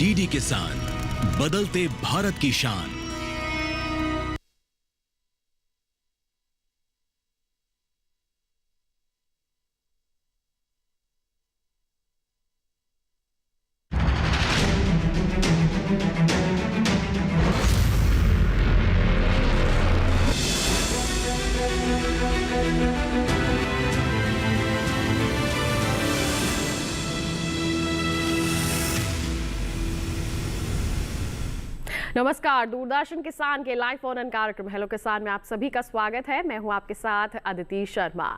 DD किसान, बदलते भारत की शान। नमस्कार, दूरदर्शन किसान के लाइव फोन कार्यक्रम हेलो किसान में आप सभी का स्वागत है। मैं हूं आपके साथ अदिति शर्मा।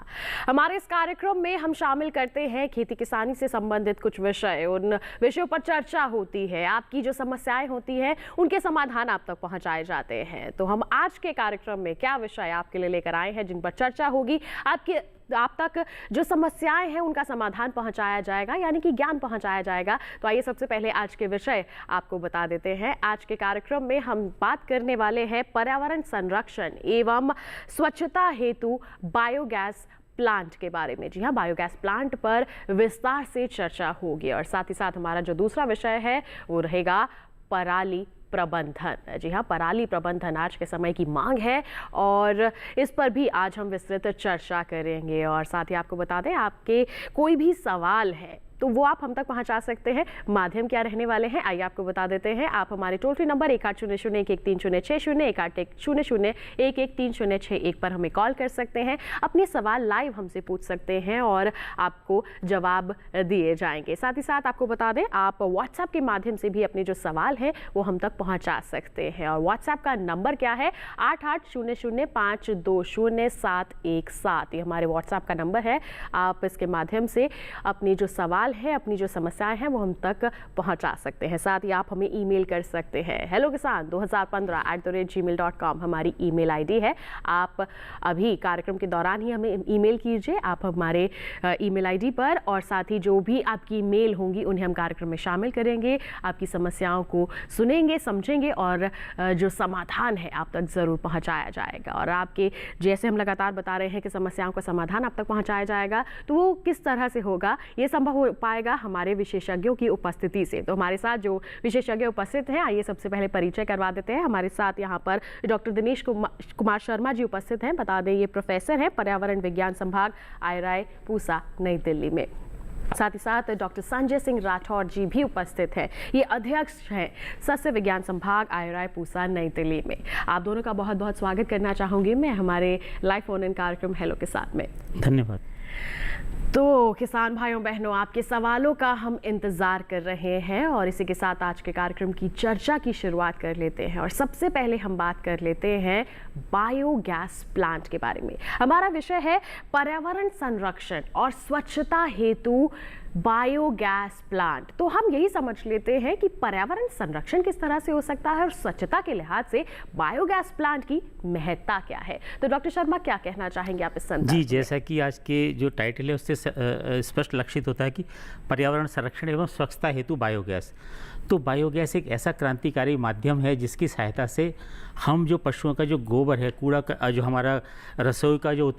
हमारे इस कार्यक्रम में हम शामिल करते हैं खेती किसानी से संबंधित कुछ विषय, उन विषयों पर चर्चा होती है। आपकी जो समस्याएं होती हैं उनके समाधान आप तक पहुंचाए जाते हैं। तो हम आज के कार्यक्रम में क्या विषय आपके लिए लेकर आए हैं जिन पर चर्चा होगी, आप तक जो समस्याएं हैं उनका समाधान पहुंचाया जाएगा, यानी कि ज्ञान पहुंचाया जाएगा। तो आइए सबसे पहले आज के विषय आपको बता देते हैं। आज के कार्यक्रम में हम बात करने वाले हैं पर्यावरण संरक्षण एवं स्वच्छता हेतु बायोगैस प्लांट के बारे में। जी हाँ, बायोगैस प्लांट पर विस्तार से चर्चा होगी और साथ ही साथ हमारा जो दूसरा विषय है वो रहेगा पराली प्रबंधन। जी हाँ, पराली प्रबंधन आज के समय की मांग है और इस पर भी आज हम विस्तृत चर्चा करेंगे। और साथ ही आपको बता दें, आपके कोई भी सवाल है तो वो आप हम तक पहुंचा सकते हैं। माध्यम क्या रहने वाले हैं आइए आपको बता देते हैं। आप हमारे टोल फ्री नंबर 1800-1130-601, 1800-1130-661 पर हमें कॉल कर सकते हैं। अपने सवाल लाइव हमसे पूछ सकते हैं और आपको जवाब दिए जाएंगे। साथ ही साथ आपको बता दें, आप व्हाट्सएप के माध्यम से भी अपने जो सवाल है वो हम तक पहुँचा सकते हैं। और व्हाट्सएप का नंबर क्या है? 8800520717। ये हमारे व्हाट्सएप का नंबर है। आप इसके माध्यम से अपनी जो सवाल है, अपनी जो समस्याएं हैं वो हम तक पहुंचा सकते हैं। साथ ही आप हमें ईमेल कर सकते हैं। हेलो किसान 2015@gmail.com हमारी ईमेल आईडी है। आप अभी कार्यक्रम के दौरान ही हमें ईमेल कीजिए आप हमारे ईमेल आईडी पर, और साथ ही जो भी आपकी मेल होंगी उन्हें हम कार्यक्रम में शामिल करेंगे। आपकी समस्याओं को सुनेंगे, समझेंगे और जो समाधान है आप तक ज़रूर पहुँचाया जाएगा। और आपके जैसे हम लगातार बता रहे हैं कि समस्याओं का समाधान आप तक पहुँचाया जाएगा, तो वो किस तरह से होगा, ये संभव हो पाएगा हमारे विशेषज्ञों की उपस्थिति से। तो हमारे साथ जो विशेषज्ञ उपस्थित हैं, आइए सबसे पहले परिचय करवा देते हैं। हमारे साथ यहाँ पर डॉक्टर दिनेश कुमार शर्मा जी उपस्थित हैं। बता दें, ये प्रोफेसर हैं पर्यावरण विज्ञान संभाग IRI पूसा नई दिल्ली में। साथ ही साथ डॉक्टर संजय सिंह राठौर जी भी उपस्थित हैं। ये अध्यक्ष हैं सस्य विज्ञान संभाग IRI पूसा नई दिल्ली में। आप दोनों का बहुत बहुत स्वागत करना चाहूँगी मैं हमारे लाइव फोन इन कार्यक्रम हेलो के साथ में। धन्यवाद। तो किसान भाइयों बहनों, आपके सवालों का हम इंतज़ार कर रहे हैं और इसी के साथ आज के कार्यक्रम की चर्चा की शुरुआत कर लेते हैं। और सबसे पहले हम बात कर लेते हैं बायोगैस प्लांट के बारे में। हमारा विषय है पर्यावरण संरक्षण और स्वच्छता हेतु बायोगैस प्लांट। तो हम यही समझ लेते हैं कि पर्यावरण संरक्षण किस तरह से हो सकता है और स्वच्छता के लिहाज से बायोगैस प्लांट की महत्ता क्या है। तो डॉक्टर शर्मा, क्या कहना चाहेंगे आप इस संदर्भ में? जी, जैसा कि आज के जो टाइटल है उससे स्पष्ट लक्षित होता है कि पर्यावरण संरक्षण एवं स्वच्छता हेतु बायोगैस। तो बायोगैस एक ऐसा क्रांतिकारी माध्यम है जिसकी सहायता से हम जो पशुओं का जो गोबर है, कूड़ा का जो हमारा रसोई का जो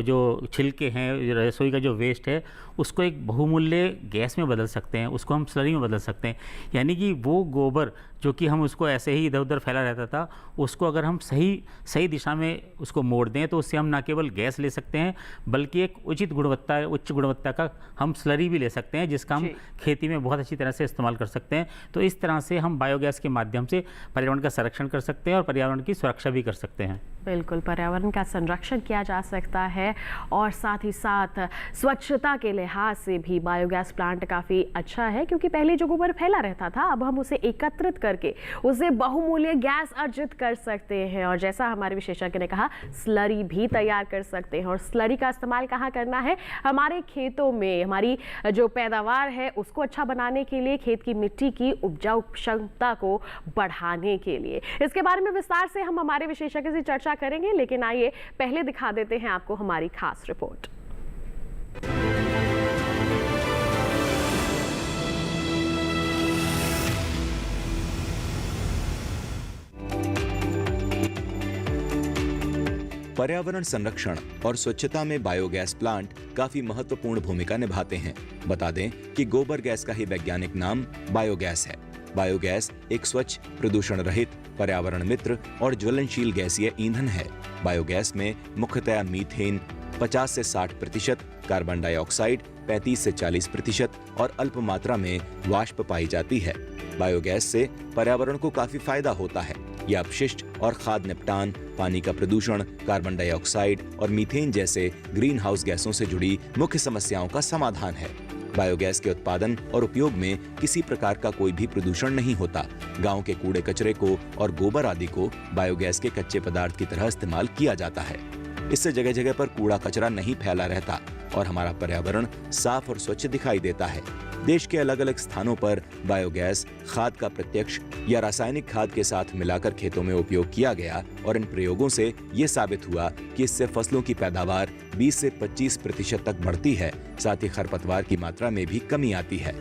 जो छिलके हैं, रसोई का जो वेस्ट है, उसको एक बहुमूल्य गैस में बदल सकते हैं, उसको हम स्लरी में बदल सकते हैं। यानी कि वो गोबर जो कि हम उसको ऐसे ही इधर उधर फैला रहता था, उसको अगर हम सही दिशा में उसको मोड़ दें तो उससे हम ना केवल गैस ले सकते हैं बल्कि एक उच्च गुणवत्ता का हम स्लरी भी ले सकते हैं, जिसका हम खेती में बहुत अच्छी तरह से इस्तेमाल कर सकते हैं। तो इस तरह से हम बायोगैस के माध्यम से पर्यावरण का संरक्षण कर सकते हैं और पर्यावरण की सुरक्षा भी कर सकते हैं। बिल्कुल, पर्यावरण का संरक्षण किया जा सकता है और साथ ही साथ स्वच्छता के लिहाज से भी बायोगैस प्लांट काफ़ी अच्छा है, क्योंकि पहले जो गोबर फैला रहता था अब हम उसे एकत्रित करके उसे बहुमूल्य गैस अर्जित कर सकते हैं। और जैसा हमारे विशेषज्ञ ने कहा, स्लरी भी तैयार कर सकते हैं। और स्लरी का इस्तेमाल कहाँ करना है? हमारे खेतों में हमारी जो पैदावार है उसको अच्छा बनाने के लिए, खेत की मिट्टी की उपजाऊ क्षमता को बढ़ाने के लिए। इसके बारे में विस्तार से हम हमारे विशेषज्ञ से चर्चा करेंगे, लेकिन आइए पहले दिखा देते हैं आपको हमारी खास रिपोर्ट। पर्यावरण संरक्षण और स्वच्छता में बायोगैस प्लांट काफी महत्वपूर्ण भूमिका निभाते हैं। बता दें कि गोबर गैस का ही वैज्ञानिक नाम बायोगैस है। बायोगैस एक स्वच्छ, प्रदूषण रहित, पर्यावरण मित्र और ज्वलनशील गैसीय ईंधन है। बायोगैस में मुख्यतया मीथेन 50 से 60%, कार्बन डाइऑक्साइड 35 से 40% और अल्प मात्रा में वाष्प पाई जाती है। बायोगैस से पर्यावरण को काफी फायदा होता है। यह अपशिष्ट और खाद निपटान, पानी का प्रदूषण, कार्बन डाइऑक्साइड और मीथेन जैसे ग्रीन हाउस गैसों से जुड़ी मुख्य समस्याओं का समाधान है। बायोगैस के उत्पादन और उपयोग में किसी प्रकार का कोई भी प्रदूषण नहीं होता। गांव के कूड़े कचरे को और गोबर आदि को बायोगैस के कच्चे पदार्थ की तरह इस्तेमाल किया जाता है। इससे जगह जगह पर कूड़ा कचरा नहीं फैला रहता और हमारा पर्यावरण साफ और स्वच्छ दिखाई देता है। देश के अलग अलग स्थानों पर बायोगैस खाद का प्रत्यक्ष या रासायनिक खाद के साथ मिलाकर खेतों में उपयोग किया गया और इन प्रयोगों से ये साबित हुआ कि इससे फसलों की पैदावार 20 से 25% तक बढ़ती है। साथ ही खरपतवार की मात्रा में भी कमी आती है।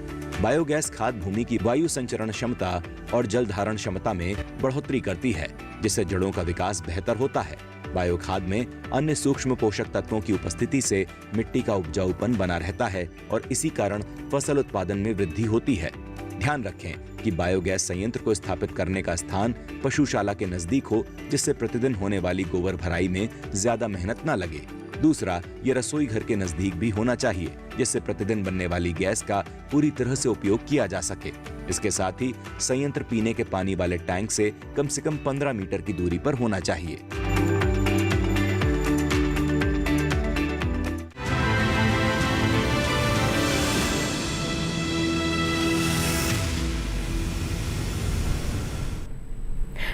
बायोगैस खाद भूमि की वायु संचरण क्षमता और जल धारण क्षमता में बढ़ोतरी करती है, जिससे जड़ों का विकास बेहतर होता है। बायो खाद में अन्य सूक्ष्म पोषक तत्वों की उपस्थिति से मिट्टी का उपजाऊपन बना रहता है और इसी कारण फसल उत्पादन में वृद्धि होती है। ध्यान रखें कि बायोगैस संयंत्र को स्थापित करने का स्थान पशुशाला के नजदीक हो, जिससे प्रतिदिन होने वाली गोबर भराई में ज्यादा मेहनत न लगे। दूसरा, ये रसोई घर के नजदीक भी होना चाहिए, जिससे प्रतिदिन बनने वाली गैस का पूरी तरह से उपयोग किया जा सके। इसके साथ ही संयंत्र पीने के पानी वाले टैंक से कम 15 मीटर की दूरी पर होना चाहिए।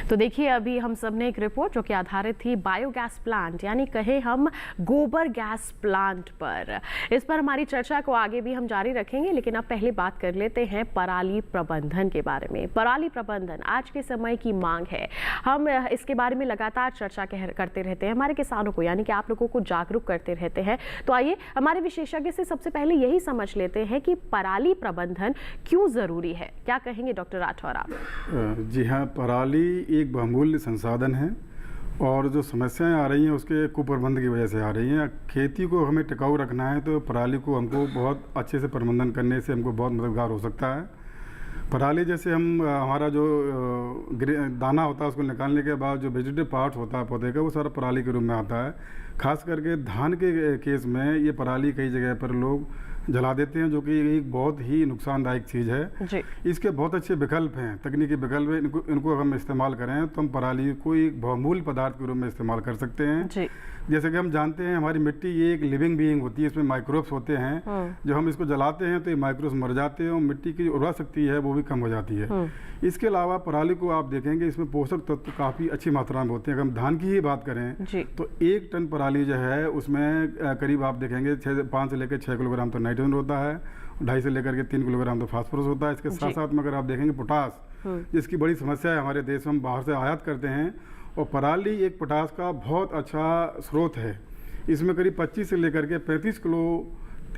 तो देखिए, अभी हम सब ने एक रिपोर्ट जो कि आधारित थी बायोगैस प्लांट यानी कहे हम गोबर गैस प्लांट पर। इस पर हमारी चर्चा को आगे भी हम जारी रखेंगे, लेकिन अब पहले बात कर लेते हैं पराली प्रबंधन के बारे में। पराली प्रबंधन आज के समय की मांग है। हम इसके बारे में लगातार चर्चा करते रहते हैं, हमारे किसानों को यानी कि आप लोगों को जागरूक करते रहते हैं। तो आइए हमारे विशेषज्ञ से सबसे पहले यही समझ लेते हैं कि पराली प्रबंधन क्यों जरूरी है। क्या कहेंगे डॉक्टर राठौर आप? जी हाँ, पराली एक बहुमूल्य संसाधन है और जो समस्याएं आ रही हैं उसके कुप्रबंध की वजह से आ रही हैं। खेती को हमें टिकाऊ रखना है तो पराली को हमको बहुत अच्छे से प्रबंधन करने से हमको बहुत मददगार हो सकता है। पराली जैसे हमारा जो दाना होता है उसको निकालने के बाद जो वेजिटेटिव पार्ट होता है पौधे का, वो सारा पराली के रूप में आता है। खास करके धान के केस में ये पराली कई जगह पर लोग जला देते हैं, जो कि एक बहुत ही नुकसानदायक चीज़ है जी। इसके बहुत अच्छे विकल्प हैं, तकनीकी विकल्प हैं। इनको हम इस्तेमाल करें तो हम पराली को एक बहुमूल्य पदार्थ के रूप में इस्तेमाल कर सकते हैं जी। जैसे कि हम जानते हैं हमारी मिट्टी ये एक लिविंग बीइंग होती है, इसमें माइक्रोब्स होते हैं। जब हम इसको जलाते हैं तो ये माइक्रोब्स मर जाते हैं और मिट्टी की उर्वरा शक्ति है वो भी कम हो जाती है। इसके अलावा पराली को आप देखेंगे इसमें पोषक तत्व काफ़ी अच्छी मात्रा में होते हैं। अगर हम धान की ही बात करें तो 1 टन पराली जो है उसमें करीब आप देखेंगे 5 से लेकर 6 किलोग्राम तो नाइट्रोजन होता है, 2.5 से लेकर के 3 किलोग्राम तो फास्फोरस होता है। इसके साथ साथ में अगर आप देखेंगे पोटास, जिसकी बड़ी समस्या है हमारे देश में, हम बाहर से आयात करते हैं और पराली एक पोटास का बहुत अच्छा स्रोत है। इसमें करीब 25 से लेकर के 35 किलो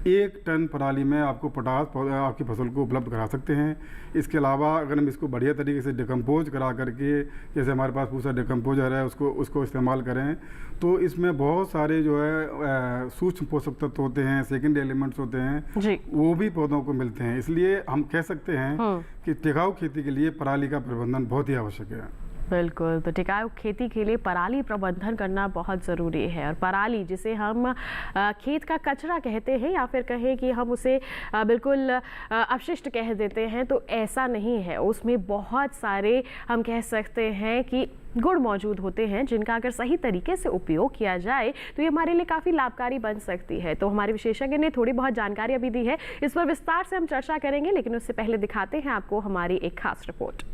1 टन पराली में आपको पोटास आपकी फसल को उपलब्ध करा सकते हैं। इसके अलावा अगर हम इसको बढ़िया तरीके से डिकम्पोज करा करके, जैसे हमारे पास पूरा डिकम्पोजर है, उसको इस्तेमाल करें तो इसमें बहुत सारे जो है सूक्ष्म पोषक तत्व होते हैं, सेकेंडरी एलिमेंट्स होते हैं जी। वो भी पौधों को मिलते हैं। इसलिए हम कह सकते हैं कि टिकाऊ खेती के लिए पराली का प्रबंधन बहुत ही आवश्यक है। बिल्कुल, तो टिकाऊ खेती के लिए पराली प्रबंधन करना बहुत ज़रूरी है। और पराली जिसे हम खेत का कचरा कहते हैं या फिर कहें कि हम उसे बिल्कुल अपशिष्ट कह देते हैं, तो ऐसा नहीं है। उसमें बहुत सारे हम कह सकते हैं कि गुण मौजूद होते हैं, जिनका अगर सही तरीके से उपयोग किया जाए तो ये हमारे लिए काफ़ी लाभकारी बन सकती है। तो हमारे विशेषज्ञ ने थोड़ी बहुत जानकारी अभी दी है, इस पर विस्तार से हम चर्चा करेंगे, लेकिन उससे पहले दिखाते हैं आपको हमारी एक खास रिपोर्ट।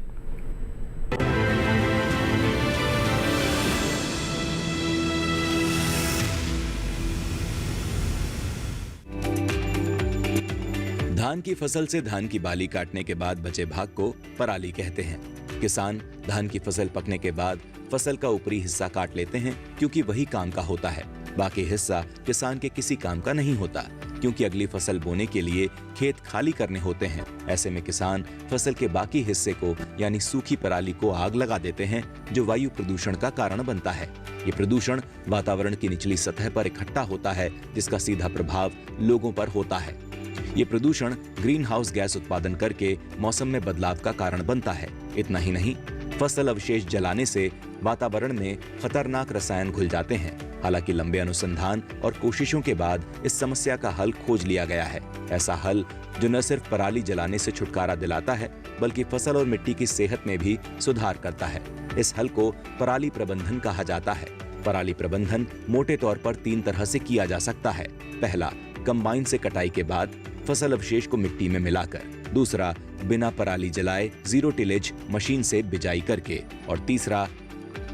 धान की फसल से धान की बाली काटने के बाद बचे भाग को पराली कहते हैं। किसान धान की फसल पकने के बाद फसल का ऊपरी हिस्सा काट लेते हैं, क्योंकि वही काम का होता है। बाकी हिस्सा किसान के किसी काम का नहीं होता, क्योंकि अगली फसल बोने के लिए खेत खाली करने होते हैं। ऐसे में किसान फसल के बाकी हिस्से को यानी सूखी पराली को आग लगा देते हैं, जो वायु प्रदूषण का कारण बनता है। ये प्रदूषण वातावरण की निचली सतह पर इकट्ठा होता है, जिसका सीधा प्रभाव लोगों पर होता है। ये प्रदूषण ग्रीन हाउस गैस उत्पादन करके मौसम में बदलाव का कारण बनता है। इतना ही नहीं, फसल अवशेष जलाने से वातावरण में खतरनाक रसायन घुल जाते हैं। हालांकि लंबे अनुसंधान और कोशिशों के बाद इस समस्या का हल खोज लिया गया है। ऐसा हल जो न सिर्फ पराली जलाने से छुटकारा दिलाता है, बल्कि फसल और मिट्टी की सेहत में भी सुधार करता है। इस हल को पराली प्रबंधन कहा जाता है। पराली प्रबंधन मोटे तौर पर 3 तरह से किया जा सकता है। पहला, कंबाइन से कटाई के बाद फसल अवशेष को मिट्टी में मिलाकर। दूसरा, बिना पराली जलाए जीरो टिलेज मशीन से बिजाई करके। और तीसरा,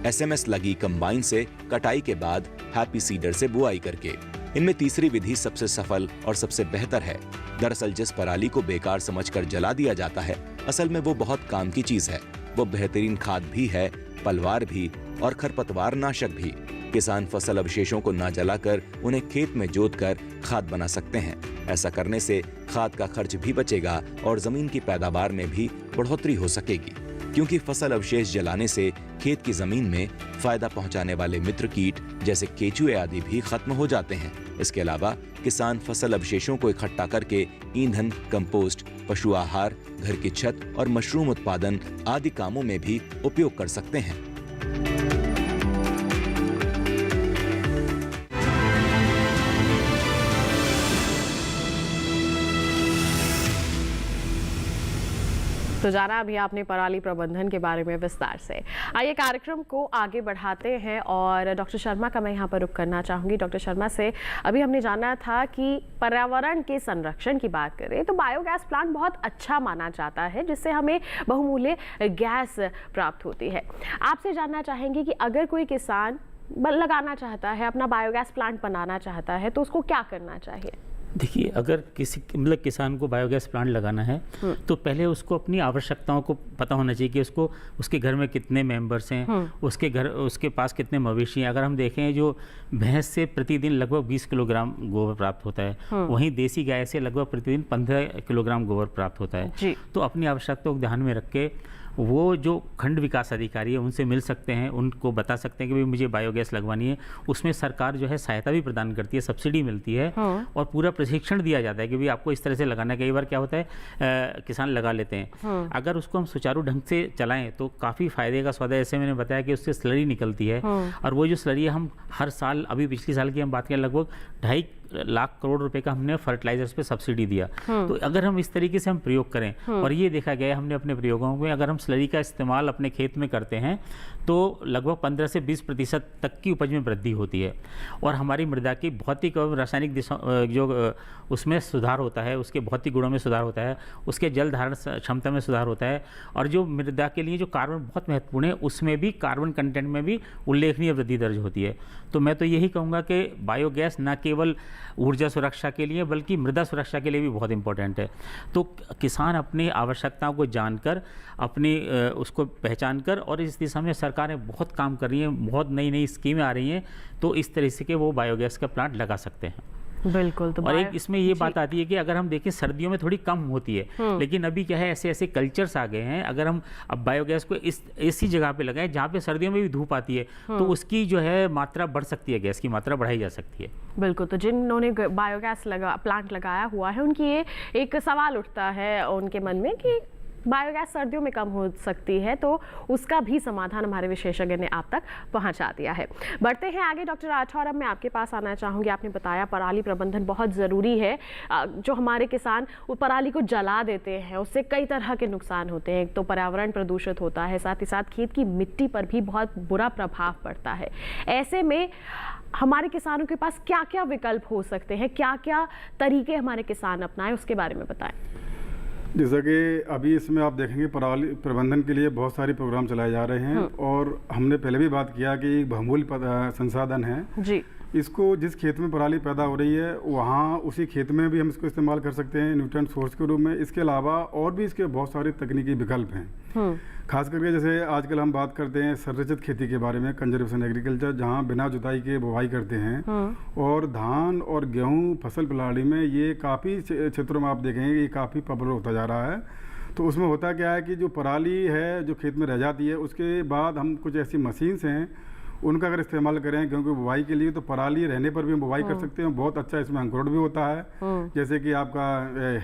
SMS लगी कंबाइन से कटाई के बाद हैप्पी सीडर से बुआई करके। इनमें तीसरी विधि सबसे सफल और सबसे बेहतर है। दरअसल जिस पराली को बेकार समझकर जला दिया जाता है, असल में वो बहुत काम की चीज है। वो बेहतरीन खाद भी है, पलवार भी और खरपतवार नाशक भी। किसान फसल अवशेषों को ना जलाकर उन्हें खेत में जोतकर खाद बना सकते हैं। ऐसा करने से खाद का खर्च भी बचेगा और जमीन की पैदावार में भी बढ़ोतरी हो सकेगी, क्योंकि फसल अवशेष जलाने से खेत की जमीन में फायदा पहुंचाने वाले मित्र कीट जैसे केचुए आदि भी खत्म हो जाते हैं। इसके अलावा किसान फसल अवशेषों को इकट्ठा करके ईंधन, कंपोस्ट, पशु आहार, घर की छत और मशरूम उत्पादन आदि कामों में भी उपयोग कर सकते हैं। तो जाना अभी आपने पराली प्रबंधन के बारे में विस्तार से। आइए कार्यक्रम को आगे बढ़ाते हैं और डॉक्टर शर्मा का मैं यहाँ पर रुख करना चाहूँगी। डॉक्टर शर्मा से अभी हमने जाना था कि पर्यावरण के संरक्षण की बात करें तो बायोगैस प्लांट बहुत अच्छा माना जाता है, जिससे हमें बहुमूल्य गैस प्राप्त होती है। आपसे जानना चाहेंगे कि अगर कोई किसान लगाना चाहता है, अपना बायोगैस प्लांट बनाना चाहता है, तो उसको क्या करना चाहिए? देखिए, अगर किसी किसान को बायोगैस प्लांट लगाना है तो पहले उसको अपनी आवश्यकताओं को पता होना चाहिए कि उसको उसके घर में कितने मेंबर्स हैं, उसके पास कितने मवेशी हैं। अगर हम देखें, जो भैंस से प्रतिदिन लगभग 20 किलोग्राम गोबर प्राप्त होता है, वहीं देसी गाय से लगभग प्रतिदिन 15 किलोग्राम गोबर प्राप्त होता है। तो अपनी आवश्यकताओं को ध्यान में रख के वो जो खंड विकास अधिकारी है उनसे मिल सकते हैं, उनको बता सकते हैं कि भाई मुझे बायोगैस लगवानी है। उसमें सरकार जो है सहायता भी प्रदान करती है, सब्सिडी मिलती है और पूरा प्रशिक्षण दिया जाता है कि भाई आपको इस तरह से लगाना है। कई बार क्या होता है, किसान लगा लेते हैं, अगर उसको हम सुचारू ढंग से चलाएं तो काफ़ी फायदे का सौदा है। जैसे मैंने बताया कि उससे स्लरी निकलती है और वो जो स्लरी है हम हर साल, अभी पिछले साल की हम बात करें, लगभग 2.5 लाख करोड़ रुपए का हमने फर्टिलाइजर्स पे सब्सिडी दिया। तो अगर हम इस तरीके से हम प्रयोग करें, और ये देखा गया हमने अपने प्रयोगों में, अगर हम स्लरी का इस्तेमाल अपने खेत में करते हैं तो लगभग 15 से 20% तक की उपज में वृद्धि होती है और हमारी मृदा की भौतिक और रासायनिक जो उसमें सुधार होता है, उसके भौतिक गुणों में सुधार होता है, उसके जल धारण क्षमता में सुधार होता है और जो मृदा के लिए जो कार्बन बहुत महत्वपूर्ण है, उसमें भी कार्बन कंटेंट में भी उल्लेखनीय वृद्धि दर्ज होती है। तो मैं तो यही कहूँगा कि बायोगैस न केवल ऊर्जा सुरक्षा के लिए बल्कि मृदा सुरक्षा के लिए भी बहुत इंपॉर्टेंट है। तो किसान अपनी आवश्यकताओं को जानकर, अपनी उसको पहचान कर, और इस दिशा में सरकारें बहुत काम कर रही हैं, बहुत नई नई स्कीमें आ रही हैं, तो इस तरह से के वो बायोगैस का प्लांट लगा सकते हैं। बिल्कुल। तो और एक इसमें ये बात आती है कि अगर हम देखें सर्दियों में थोड़ी कम होती है, लेकिन अभी क्या है, ऐसे ऐसे कल्चर्स आ गए हैं, अगर हम अब बायोगैस को इस ऐसी जगह पे लगाएं जहाँ पे सर्दियों में भी धूप आती है, तो उसकी जो है मात्रा बढ़ सकती है, गैस की मात्रा बढ़ाई जा सकती है। बिल्कुल। तो जिन्होंने बायोगैस प्लांट लगाया हुआ है, उनकी ये एक सवाल उठता है उनके मन में कि बायोगैस सर्दियों में कम हो सकती है, तो उसका भी समाधान हमारे विशेषज्ञ ने आप तक पहुंचा दिया है। बढ़ते हैं आगे। डॉक्टर राठौर, अब मैं आपके पास आना चाहूँगी। आपने बताया पराली प्रबंधन बहुत ज़रूरी है। जो हमारे किसान वो पराली को जला देते हैं, उससे कई तरह के नुकसान होते हैं। तो पर्यावरण प्रदूषित होता है, साथ ही साथ खेत की मिट्टी पर भी बहुत बुरा प्रभाव पड़ता है। ऐसे में हमारे किसानों के पास क्या क्या विकल्प हो सकते हैं, क्या क्या तरीके हमारे किसान अपनाएं, उसके बारे में बताएं। जैसा कि अभी इसमें आप देखेंगे, पराली प्रबंधन के लिए बहुत सारे प्रोग्राम चलाए जा रहे हैं और हमने पहले भी बात किया कि बहुमूल्य संसाधन है जी। इसको जिस खेत में पराली पैदा हो रही है, वहाँ उसी खेत में भी हम इसको इस्तेमाल कर सकते हैं न्यूट्रिएंट सोर्स के रूप में। इसके अलावा और भी इसके बहुत सारे तकनीकी विकल्प हैं। खास करके जैसे आजकल हम बात करते हैं संरचित खेती के बारे में, कंजर्वेशन एग्रीकल्चर, जहाँ बिना जुताई के बुवाई करते हैं। और धान और गेहूँ फसल प्रणाली में ये काफ़ी क्षेत्रों में आप देखेंगे ये काफ़ी पॉपुलर होता जा रहा है। तो उसमें होता क्या है कि जो पराली है जो खेत में रह जाती है, उसके बाद हम कुछ ऐसी मशीन्स हैं उनका अगर इस्तेमाल करें, क्योंकि बुवाई के लिए तो पराली रहने पर भी हम बुवाई कर सकते हैं, बहुत अच्छा इसमें अंकुरण भी होता है। जैसे कि आपका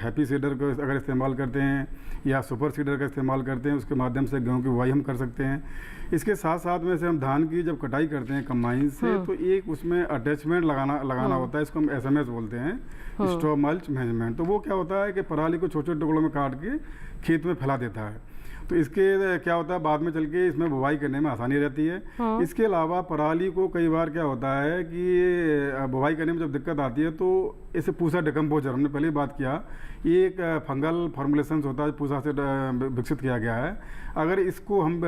हैप्पी सीडर को अगर इस्तेमाल करते हैं या सुपर सीडर का इस्तेमाल करते हैं, उसके माध्यम से गेहूं की बुवाई हम कर सकते हैं। इसके साथ साथ में से हम धान की जब कटाई करते हैं कंबाइन से, तो एक उसमें अटैचमेंट लगाना होता है, इसको हम SMS बोलते हैं, स्ट्रॉ मल्च मैनेजमेंट। तो वो क्या होता है कि पराली को छोटे छोटे टुकड़ों में काट के खेत में फैला देता है। तो इसके क्या होता है, बाद में चल के इसमें बुवाई करने में आसानी रहती है। इसके अलावा पराली को कई बार क्या होता है कि बुवाई करने में जब दिक्कत आती है, तो इसे पूसा डिकम्पोजर, हमने पहले ही बात किया, ये एक फंगल फॉर्मुलेशन होता है, पूसा से विकसित किया गया है। अगर इसको हम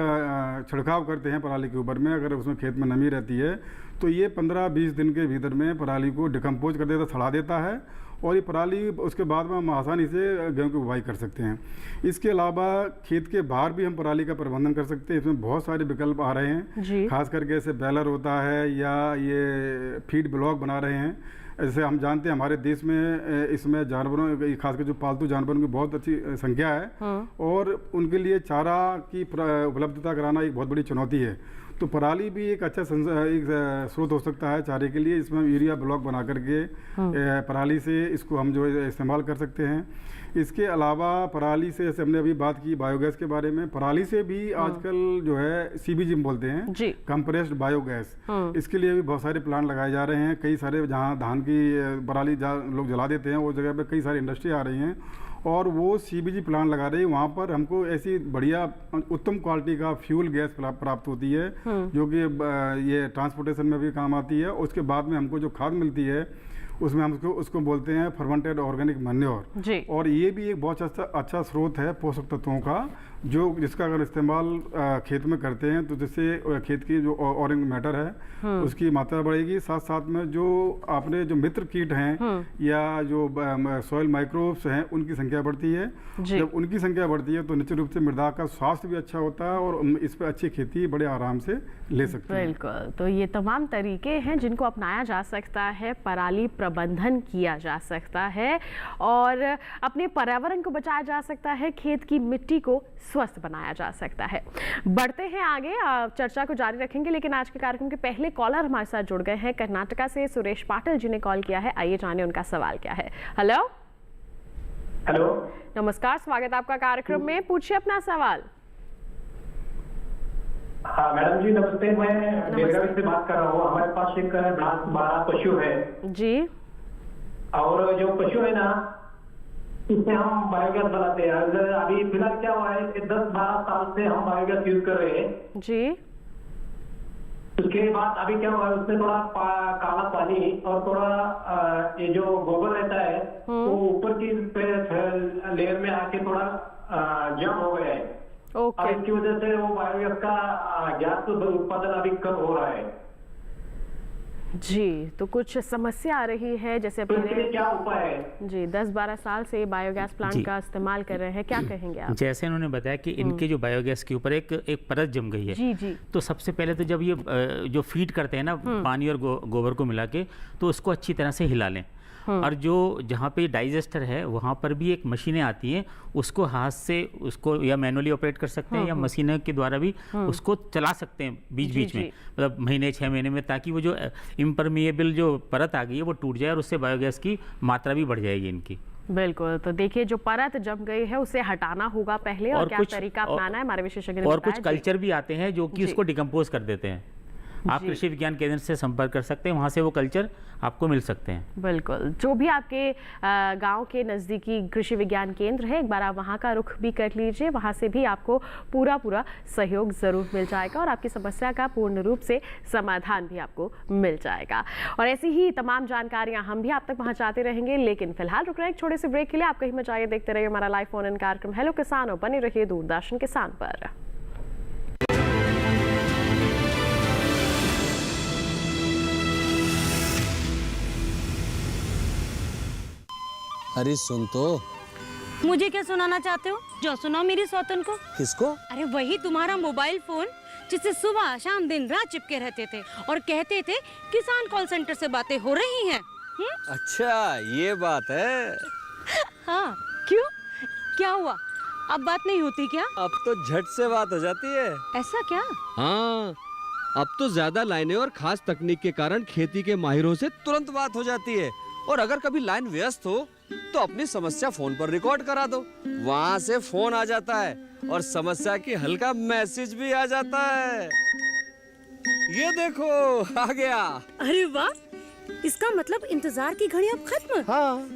छिड़काव करते हैं पराली के ऊपर में, अगर उसमें खेत में नमी रहती है, तो ये 15-20 दिन के भीतर में पराली को डिकम्पोज कर देता, सड़ा देता है, और ये पराली उसके बाद में हम आसानी से गेहूं की बुवाई कर सकते हैं। इसके अलावा खेत के बाहर भी हम पराली का प्रबंधन कर सकते हैं। इसमें बहुत सारे विकल्प आ रहे हैं, खास करके ऐसे बैलर होता है या ये फीड ब्लॉक बना रहे हैं। ऐसे हम जानते हैं हमारे देश में इसमें जानवरों, खासकर जो पालतू जानवरों की बहुत अच्छी संख्या है, और उनके लिए चारा की उपलब्धता कराना एक बहुत बड़ी चुनौती है। तो पराली भी एक अच्छा एक स्रोत हो सकता है चारे के लिए। इसमें हम यूरिया ब्लॉक बना करके पराली से इसको हम जो इस्तेमाल कर सकते हैं। इसके अलावा पराली से, जैसे हमने अभी बात की बायोगैस के बारे में, पराली से भी आजकल जो है CBG बोलते हैं, कंप्रेस्ड बायोगैस, इसके लिए भी बहुत सारे प्लांट लगाए जा रहे हैं। कई सारे जहाँ धान की पराली लोग जला देते हैं, वो जगह पे कई सारी इंडस्ट्री आ रही हैं और वो CBG प्लांट लगा रही है। वहाँ पर हमको ऐसी बढ़िया उत्तम क्वालिटी का फ्यूल गैस प्राप्त होती है, जो कि ये ट्रांसपोर्टेशन में भी काम आती है। उसके बाद में हमको जो खाद मिलती है, उसमें हम उसको बोलते हैं फर्मेंटेड ऑर्गेनिक मैन्योर, और ये भी एक बहुत अच्छा स्रोत है पोषक तत्वों का, जिसका अगर इस्तेमाल खेत में करते हैं तो जिससे खेत की जो ऑर्गेनिक मैटर है उसकी मात्रा बढ़ेगी। साथ साथ में जो आपने जो मित्र कीट हैं या जो सॉइल माइक्रोब्स हैं, उनकी संख्या बढ़ती है। जब उनकी संख्या बढ़ती है तो निश्चित रूप से मृदा का स्वास्थ्य भी अच्छा होता है और इस पर अच्छी खेती बड़े आराम से ले सकते हैं। बिल्कुल, तो ये तमाम तरीके हैं जिनको अपनाया जा सकता है, पराली प्रबंधन किया जा सकता है और अपने पर्यावरण को बचाया जा सकता है, खेत की मिट्टी को स्वस्थ बनाया जा सकता है। बढ़ते हैं आगे, चर्चा को जारी रखेंगे, लेकिन आज के कार्यक्रम के पहले कॉलर हमारे साथ जुड़ गए हैं। कर्नाटका से सुरेश पाटिल जी ने कॉल किया है, आइए जाने उनका सवाल क्या है। हेलो नमस्कार, स्वागत आपका कार्यक्रम में, पूछिए अपना सवाल। हाँ मैडम जी नमस्ते, मैं बेलगावी से बात कर रहा हूँ। हमारे पास एक 10-12 पशु है जी, और जो पशु है ना, इससे हम बायोगैस बनाते हैं। अभी फिलहाल क्या हुआ है कि 10-12 साल से हम बायोगैस यूज कर रहे हैं जी। उसके बाद अभी क्या हुआ है, उसमें थोड़ा काला पानी और थोड़ा ये जो गोबर रहता है वो ऊपर की लेयर में आके थोड़ा जम हो गया है। अब इसकी वजह से वो बायोगैस का गैस उत्पादन अभी कम हो रहा है जी। तो कुछ समस्या आ रही है, जैसे तो क्या उपाय है? जी 10-12 साल से बायोगैस प्लांट का इस्तेमाल कर रहे हैं, क्या कहेंगे आप? जैसे उन्होंने बताया कि इनके जो बायोगैस के ऊपर एक परत जम गई है। जी। तो सबसे पहले तो जब ये जो फीड करते हैं ना पानी और गोबर को मिला के, तो उसको अच्छी तरह से हिला लें। और जो जहाँ पे डाइजेस्टर है वहाँ पर भी एक मशीनें आती हैं, उसको हाथ से उसको या मैनुअली ऑपरेट कर सकते हैं या मशीनों के द्वारा भी उसको चला सकते हैं बीच में, मतलब महीने 6 महीने में, ताकि वो जो इम्परमिएबल जो परत आ गई है वो टूट जाए और उससे बायोगैस की मात्रा भी बढ़ जाएगी इनकी। बिल्कुल, तो देखिए जो परत जम गई है उसे हटाना होगा पहले, और क्या तरीका अपनाना है हमारे विशेषज्ञ ने और कुछ कल्चर भी आते हैं जो कि उसको डिकम्पोज कर देते हैं। आप कृषि विज्ञान केंद्र से संपर्क कर सकते हैं, वहाँ से वो कल्चर आपको मिल सकते हैं। बिल्कुल, जो भी आपके गांव के नज़दीकी कृषि विज्ञान केंद्र है, एक बार आप वहाँ का रुख भी कर लीजिए, वहाँ से भी आपको पूरा सहयोग ज़रूर मिल जाएगा और आपकी समस्या का पूर्ण रूप से समाधान भी आपको मिल जाएगा। और ऐसी ही तमाम जानकारियाँ हम भी आप तक पहुँचाते रहेंगे, लेकिन फिलहाल रुक रहे हैं एक छोटे से ब्रेक के लिए। आप कहीं मत जाइए, देखते रहिए हमारा लाइव फोन इन कार्यक्रम हेलो किसान, और बने रहिए दूरदर्शन किसान पर। अरे सुन तो। मुझे क्या सुनाना चाहते हो? जो सुनाओ मेरी सौतन को। किसको? अरे वही तुम्हारा मोबाइल फोन जिससे सुबह शाम दिन रात चिपके रहते थे और कहते थे किसान कॉल सेंटर से बातें हो रही हैं। अच्छा ये बात है। हाँ क्यों, क्या हुआ? अब बात नहीं होती क्या? अब तो झट से बात हो जाती है। ऐसा क्या? हाँ, अब तो ज्यादा लाइनें और खास तकनीक के कारण खेती के माहिरों से तुरंत बात हो जाती है। और अगर कभी लाइन व्यस्त हो तो अपनी समस्या फोन पर रिकॉर्ड करा दो, वहाँ से फोन आ जाता है और समस्या की हल का मैसेज भी आ जाता है। ये देखो आ गया। अरे वाह, इसका मतलब इंतजार की घड़ी अब खत्म। हाँ।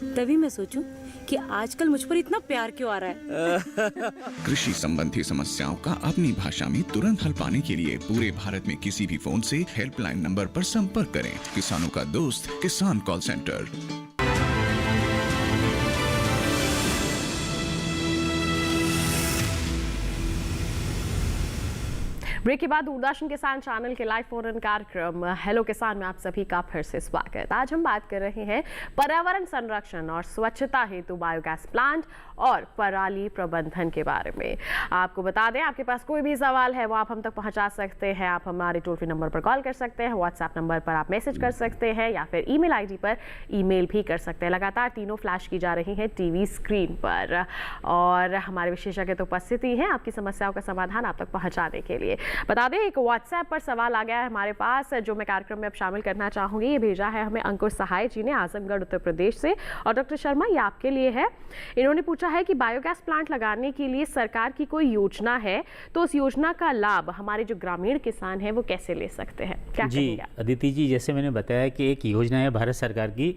तभी मैं सोचूं कि आजकल मुझ पर इतना प्यार क्यों आ रहा है। कृषि संबंधी समस्याओं का अपनी भाषा में तुरंत हल पाने के लिए पूरे भारत में किसी भी फोन से हेल्पलाइन नंबर पर संपर्क करें। किसानों का दोस्त किसान कॉल सेंटर। ब्रेक के बाद दूरदर्शन किसान चैनल के लाइव फोन इन कार्यक्रम हेलो किसान में आप सभी का फिर से स्वागत। आज हम बात कर रहे हैं पर्यावरण संरक्षण और स्वच्छता हेतु बायोगैस प्लांट और पराली प्रबंधन के बारे में। आपको बता दें, आपके पास कोई भी सवाल है वो आप हम तक पहुंचा सकते हैं। आप हमारे टोल फ्री नंबर पर कॉल कर सकते हैं, व्हाट्सएप नंबर पर आप मैसेज कर सकते हैं या फिर ईमेल आईडी पर ईमेल भी कर सकते हैं। लगातार तीनों फ्लैश की जा रही हैं टीवी स्क्रीन पर और हमारे विशेषज्ञ तो उपस्थिति हैं आपकी समस्याओं का समाधान आप तक पहुंचाने के लिए। बता दें, एक व्हाट्सएप पर सवाल आ गया है हमारे पास जो मैं कार्यक्रम में अब शामिल करना चाहूंगी। ये भेजा है हमें अंकुर सहाय जी ने आजमगढ़ उत्तर प्रदेश से। और डॉक्टर शर्मा, ये आपके लिए है। इन्होंने पूछा है कि बायोगैस प्लांट लगाने के लिए सरकार की कोई योजना है तो उस योजना का लाभ हमारे जो ग्रामीण किसान हैं वो कैसे ले सकते हैं, क्या जी अदिति जी, जैसे मैंने बताया कि एक योजना है भारत सरकार की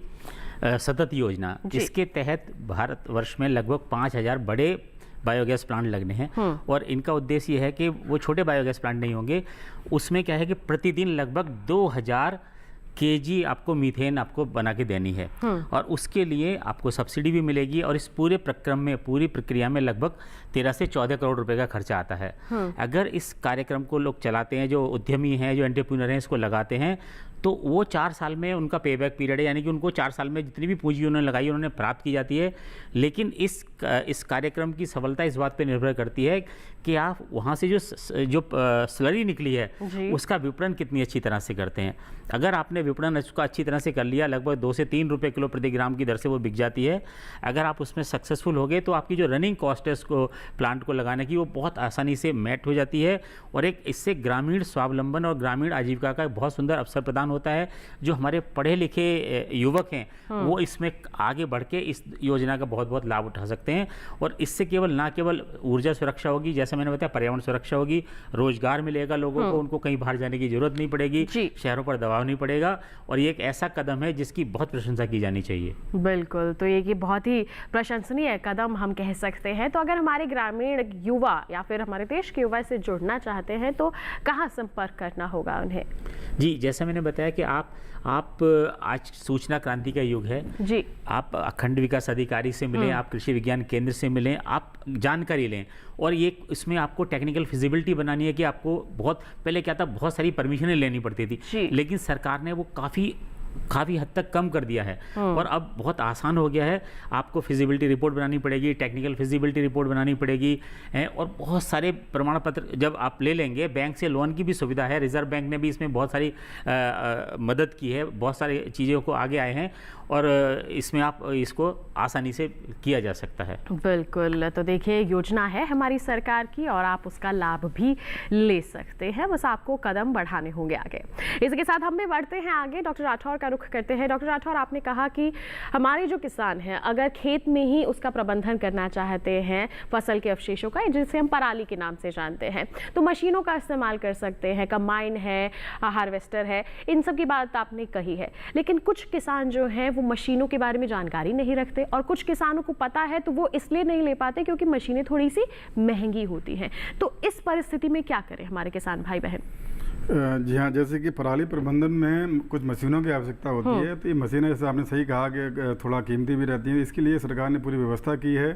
सतत योजना, जिसके तहत भारतवर्ष में लगभग 5000 बड़े बायोगैस प्लांट लगने हैं। और इनका उद्देश्य ये है कि वो छोटे बायोगैस प्लांट नहीं होंगे, उसमें क्या है कि प्रतिदिन लगभग 2000 केजी आपको मीथेन आपको बना के देनी है और उसके लिए आपको सब्सिडी भी मिलेगी। और इस पूरे प्रक्रम में, पूरी प्रक्रिया में लगभग 13 से 14 करोड़ रुपए का खर्चा आता है। अगर इस कार्यक्रम को लोग चलाते हैं, जो उद्यमी हैं, जो एंटरप्रेन्योर हैं, इसको लगाते हैं, तो वो 4 साल में उनका पेबैक पीरियड है, यानी कि उनको 4 साल में जितनी भी पूंजी उन्होंने लगाई उन्होंने प्राप्त की जाती है। लेकिन इस कार्यक्रम की सफलता इस बात पे निर्भर करती है कि आप वहाँ से जो स्लरी निकली है उसका विपणन कितनी अच्छी तरह से करते हैं। अगर आपने विपणन उसका अच्छी तरह से कर लिया, लगभग 2 से 3 रुपये किलो प्रति ग्राम की दर से वो बिक जाती है। अगर आप उसमें सक्सेसफुल हो गए तो आपकी जो रनिंग कॉस्ट है उसको प्लांट को लगाने की, वो बहुत आसानी से मैट हो जाती है और एक इससे ग्रामीण स्वावलंबन और ग्रामीण आजीविका का बहुत सुंदर अवसर प्रदान होता है। जो हमारे पढ़े लिखे युवक हैं वो इसमें आगे बढ़ के इस योजना का बहुत बहुत लाभ उठा सकते हैं। और इससे ना केवल ऊर्जा सुरक्षा होगी, जैसे मैंने बताया, पर्यावरण सुरक्षा होगी, रोजगार मिलेगा लोगों को, उनको कहीं बाहर जाने की जरूरत नहीं पड़ेगी, शहरों पर दबाव नहीं पड़ेगा। और ये एक ऐसा कदम है जिसकी बहुत प्रशंसा की जानी चाहिए। बिल्कुल, तो ये बहुत ही प्रशंसनीय कदम हम कह सकते हैं। तो अगर हमारे ग्रामीण युवा या फिर हमारे देश के युवा से जुड़ना चाहते हैं तो कहाँ संपर्क करना होगा उन्हें? जी, जैसा मैंने बताया कि आप आज सूचना क्रांति का युग है जी। आप अखंड विकास अधिकारी से मिलें, आप कृषि विज्ञान केंद्र से मिलें, आप जानकारी लें। और ये इसमें आपको टेक्निकल फिजिबिलिटी बनानी है कि आपको पहले क्या था, बहुत सारी परमिशनें लेनी पड़ती थी, लेकिन सरकार ने वो काफ़ी हद तक कम कर दिया है और अब बहुत आसान हो गया है। आपको फिजिबिलिटी रिपोर्ट बनानी पड़ेगी, टेक्निकल फिजिबिलिटी रिपोर्ट बनानी पड़ेगी और बहुत सारे प्रमाण पत्र जब आप ले लेंगे। बैंक से लोन की भी सुविधा है, रिजर्व बैंक ने भी इसमें बहुत सारी मदद की है, बहुत सारी चीज़ों को आगे आए हैं और इसमें आप इसको आसानी से किया जा सकता है। बिल्कुल, तो देखिए योजना है हमारी सरकार की और आप उसका लाभ भी ले सकते हैं, बस आपको कदम बढ़ाने होंगे आगे। इसके साथ हम भी बढ़ते हैं आगे, डॉक्टर राठौर का रुख करते हैं। डॉक्टर राठौर, आपने कहा कि हमारे जो किसान हैं अगर खेत में ही उसका प्रबंधन करना चाहते हैं, फसल के अवशेषों का, जिसे हम पराली के नाम से जानते हैं, तो मशीनों का इस्तेमाल कर सकते हैं, कंबाइन है, हार्वेस्टर है, इन सब की बात आपने कही है। लेकिन कुछ किसान जो हैं वो मशीनों के बारे में जानकारी नहीं रखते और कुछ किसानों को पता है तो वो इसलिए नहीं ले पाते क्योंकि मशीनें थोड़ी सी महंगी होती हैं। तो इस परिस्थिति में क्या करें हमारे किसान भाई बहन? जी हाँ, जैसे कि पराली प्रबंधन में कुछ मशीनों की आवश्यकता होती है, तो ये मशीनें, जैसे आपने सही कहा कि थोड़ा कीमती भी रहती हैं। इसके लिए सरकार ने पूरी व्यवस्था की है।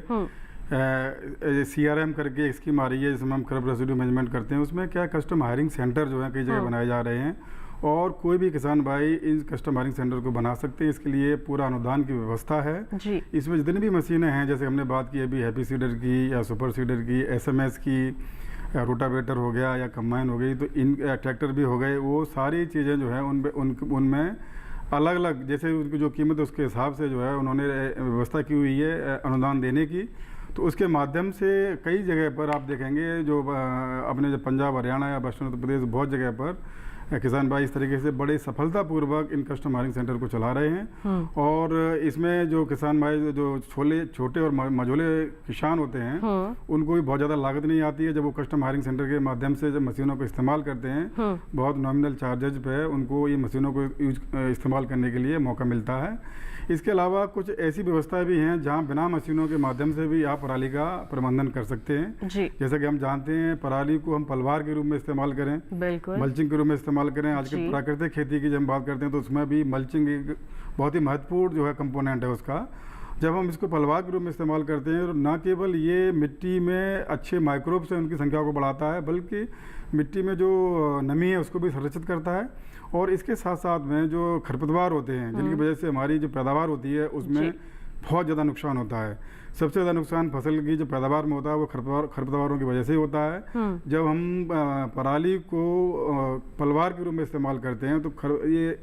CRM करके एक स्कीम आ रही है जिसमें हम क्रॉप रेसिड्यू मैनेजमेंट करते हैं। उसमें क्या कस्टम हायरिंग सेंटर जो है कई जगह बनाए जा रहे हैं और कोई भी किसान भाई इन कस्टम हायरिंग सेंटर को बना सकते हैं। इसके लिए पूरा अनुदान की व्यवस्था है जी। इसमें जितनी भी मशीनें हैं, जैसे हमने बात की अभी हैप्पी सीडर की या सुपर सीडर की, SMS की, रोटावेटर हो गया या कंबाइन हो गई, तो इन ट्रैक्टर भी हो गए, वो सारी चीज़ें जो है उनमें अलग अलग जैसे उनकी जो कीमत है उसके हिसाब से जो है उन्होंने व्यवस्था की हुई है अनुदान देने की। तो उसके माध्यम से कई जगह पर आप देखेंगे जो अपने जो पंजाब, हरियाणा या वेस्टर्न उत्तर प्रदेश, बहुत जगह पर किसान भाई इस तरीके से बड़े सफलतापूर्वक इन कस्टम हायरिंग सेंटर को चला रहे हैं। और इसमें जो किसान भाई जो छोटे और मझोले किसान होते हैं उनको भी बहुत ज़्यादा लागत नहीं आती है। जब वो कस्टम हायरिंग सेंटर के माध्यम से जब मशीनों को इस्तेमाल करते हैं, बहुत नॉमिनल चार्जेज पे उनको ये मशीनों को इस्तेमाल करने के लिए मौका मिलता है। इसके अलावा कुछ ऐसी व्यवस्था भी हैं जहां बिना मशीनों के माध्यम से भी आप पराली का प्रबंधन कर सकते हैं। जैसा कि हम जानते हैं, पराली को हम पलवार के रूप में इस्तेमाल करें, बिल्कुल मल्चिंग के रूप में इस्तेमाल करें। आजकल प्राकृतिक खेती की जब हम बात करते हैं तो उसमें भी मल्चिंग एक बहुत ही महत्वपूर्ण जो है कंपोनेंट है उसका। जब हम इसको पलवार के रूप में इस्तेमाल करते हैं तो न केवल ये मिट्टी में अच्छे माइक्रोब्स हैं उनकी संख्या को बढ़ाता है, बल्कि मिट्टी में जो नमी है उसको भी संरक्षित करता है। और इसके साथ साथ में जो खरपतवार होते हैं जिनकी वजह से हमारी जो पैदावार होती है उसमें बहुत ज़्यादा नुकसान होता है। सबसे ज़्यादा नुकसान फसल की जो पैदावार में होता है वो खरपतवारों की वजह से ही होता है। जब हम पराली को पलवार के रूप में इस्तेमाल करते हैं तो ये